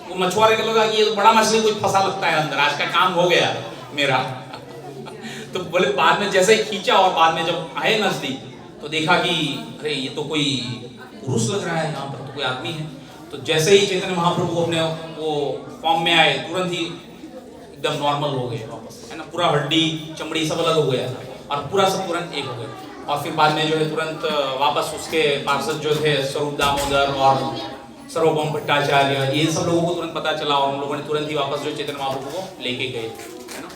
वो मछुआरे को लगा कि ये तो बड़ा मछली कुछ फंसा लगता है अंदर, आज का काम हो गया मेरा तो बोले, बाद में जैसे ही खींचा और बाद में जब आए नजदीक तो देखा कि अरे ये तो कोई पुरुष लग रहा है, यहाँ पर तो कोई आदमी है। तो जैसे ही चैतन्य महाप्रभु अपने वो फॉर्म में आए, तुरंत ही एकदम नॉर्मल हो गए वापस, है ना, पूरा हड्डी चमड़ी सब अलग हो गया और पूरा सब तुरंत एक हो गया। और फिर बाद में जो है तुरंत वापस उसके पार्षद जो थे स्वरूप दामोदर और सर्वभौम भट्टाचार्य, ये सब लोगों को तुरंत पता चला और उन लोगों ने तुरंत ही वापस जो चैतन्य महाप्रभु को लेके गए, है ना।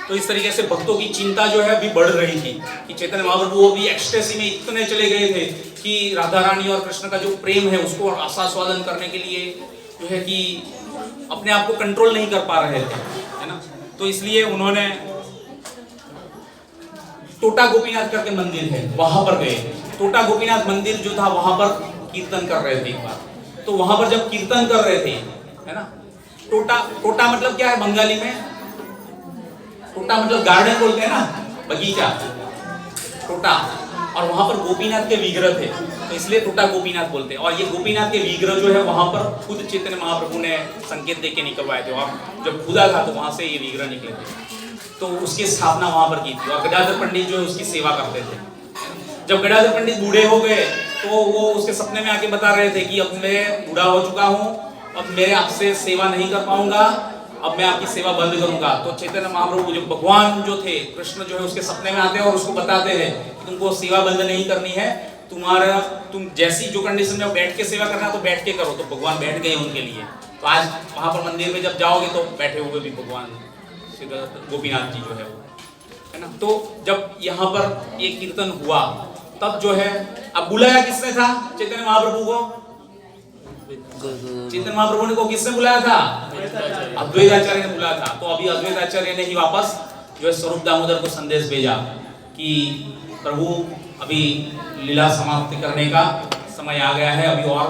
तो इस तरीके से भक्तों की चिंता जो है अभी बढ़ रही थी कि चैतन्य महाप्रभु वो भी एक्सटेसी में इतने चले गए थे कि राधा रानी और कृष्ण का जो प्रेम है उसको आस्वादन करने के लिए जो है कि अपने आप को कंट्रोल नहीं कर पा रहे थे, है ना। तो इसलिए उन्होंने टोटा गोपीनाथ करके मंदिर है वहां पर गए। टोटा गोपीनाथ मंदिर जो था वहां पर कीर्तन कर रहे थे एक बार। तो वहां पर जब कीर्तन कर रहे थे, है ना, टोटा मतलब क्या है बंगाली में? टोटा मतलब गार्डन बोलते हैं ना, बगीचा, टोटा। और वहां पर गोपीनाथ के विग्रह थे तो इसलिए टोटा गोपीनाथ बोलते हैं। और ये गोपीनाथ के विग्रह जो है वहां पर खुद चैतन्य महाप्रभु ने संकेत देके निकलवाए थे और जब खुदा था तो वहां से ये विग्रह निकले थे। तो उसकी स्थापना वहां पर की थी और गदाधर पंडित जो है उसकी सेवा करते थे। जब गदाधर पंडित बूढ़े हो गए तो वो उसके सपने में आके बता रहे थे कि अब मैं बूढ़ा हो चुका हूँ, अब मेरे आपसे सेवा नहीं कर पाऊंगा, अब मैं आपकी सेवा बंद करूंगा। तो चैतन्य महाप्रभु जो भगवान जो थे कृष्ण जो है उसके सपने में आते हैं और उसको बताते हैं कि तुमको सेवा बंद नहीं करनी है, तुम जैसी जो कंडीशन में बैठ के सेवा करना तो बैठ के करो। तो भगवान बैठ गए उनके लिए। तो आज वहां पर मंदिर में जब जाओगे तो बैठे हुए भी भगवान गोपीनाथ जी जो है वो, है ना। तो जब यहाँ पर ये कीर्तन हुआ तब जो है अब बुलाया किसने था चैतन्य महाप्रभु को? चैतन्य महाप्रभु ने को किसने बुलाया था? अद्वैताचार्य ने बुलाया था। तो अभी अद्वैताचार्य ने ही वापस जो है स्वरूप दामोदर को संदेश भेजा कि प्रभु अभी लीला समाप्ति करने का समय आ गया है, अभी और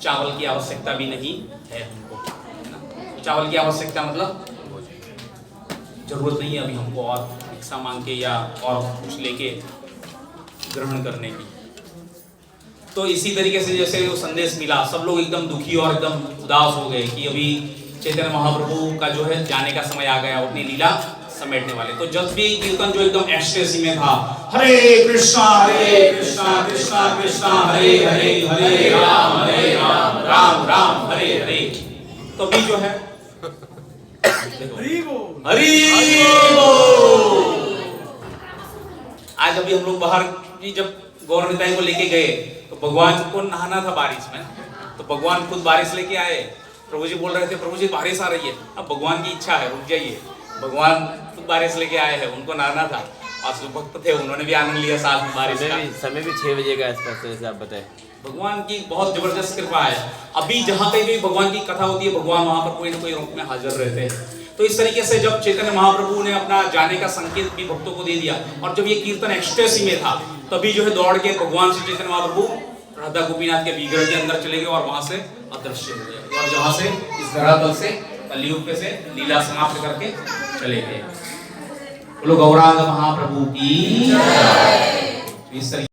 चावल की आवश्यकता भी नहीं है हमको, है ना। चावल की आवश्यकता मतलब जरूरत नहीं है अभी हमको और भिक्षा मांग के या और कुछ लेके ग्रहण करने की। तो इसी तरीके से जैसे वो संदेश मिला सब लोग एकदम दुखी और एकदम उदास हो गए कि अभी चैतन्य महाप्रभु का जो है जाने का समय आ गया, अपनी लीला समेटने वाले। तो जब भी कीर्तन जो एकदम एक्सटेसी में था, हरे कृष्णा कृष्णा कृष्णा हरे हरे हरे राम राम राम हरे हरे, तो अभी जो है हरि बोल। आज अभी हम लोग बाहर जब गौर निताई को लेके गए तो भगवान को नहाना था बारिश में, तो भगवान खुद बारिश लेके आए। प्रभु जी बोल रहे थे प्रभु जी बारिश आ रही है, अब भगवान की इच्छा है रुक जाइए। भगवान खुद बारिश लेके आए हैं, उनको नहाना था और जो भक्त थे उन्होंने भी आनंद लिया साथ में बारिश का। समय भी 6 बजे का आसपास जैसे आप बताए। भगवान की बहुत जबरदस्त कृपा है। अभी जहाँ पे भी भगवान की कथा होती है भगवान वहां पर कोई ना कोई रूप में हाजिर रहते हैं। तो इस तरीके से जब चैतन्य महाप्रभु ने अपना जाने का संकेत भी भक्तों को दे दिया और जब ये कीर्तन एक्सटेसी में था तभी जो है दौड़ के भगवान श्री चैतन्य महाप्रभु राधा गोपीनाथ के विग्रह के अंदर चले गए और वहां से अदृश्य हो गए और जहां से इस धरातल से कलयुग पे से लीला समाप्त करके चले गए। बोलो गौरांग महाप्रभु की जय। इस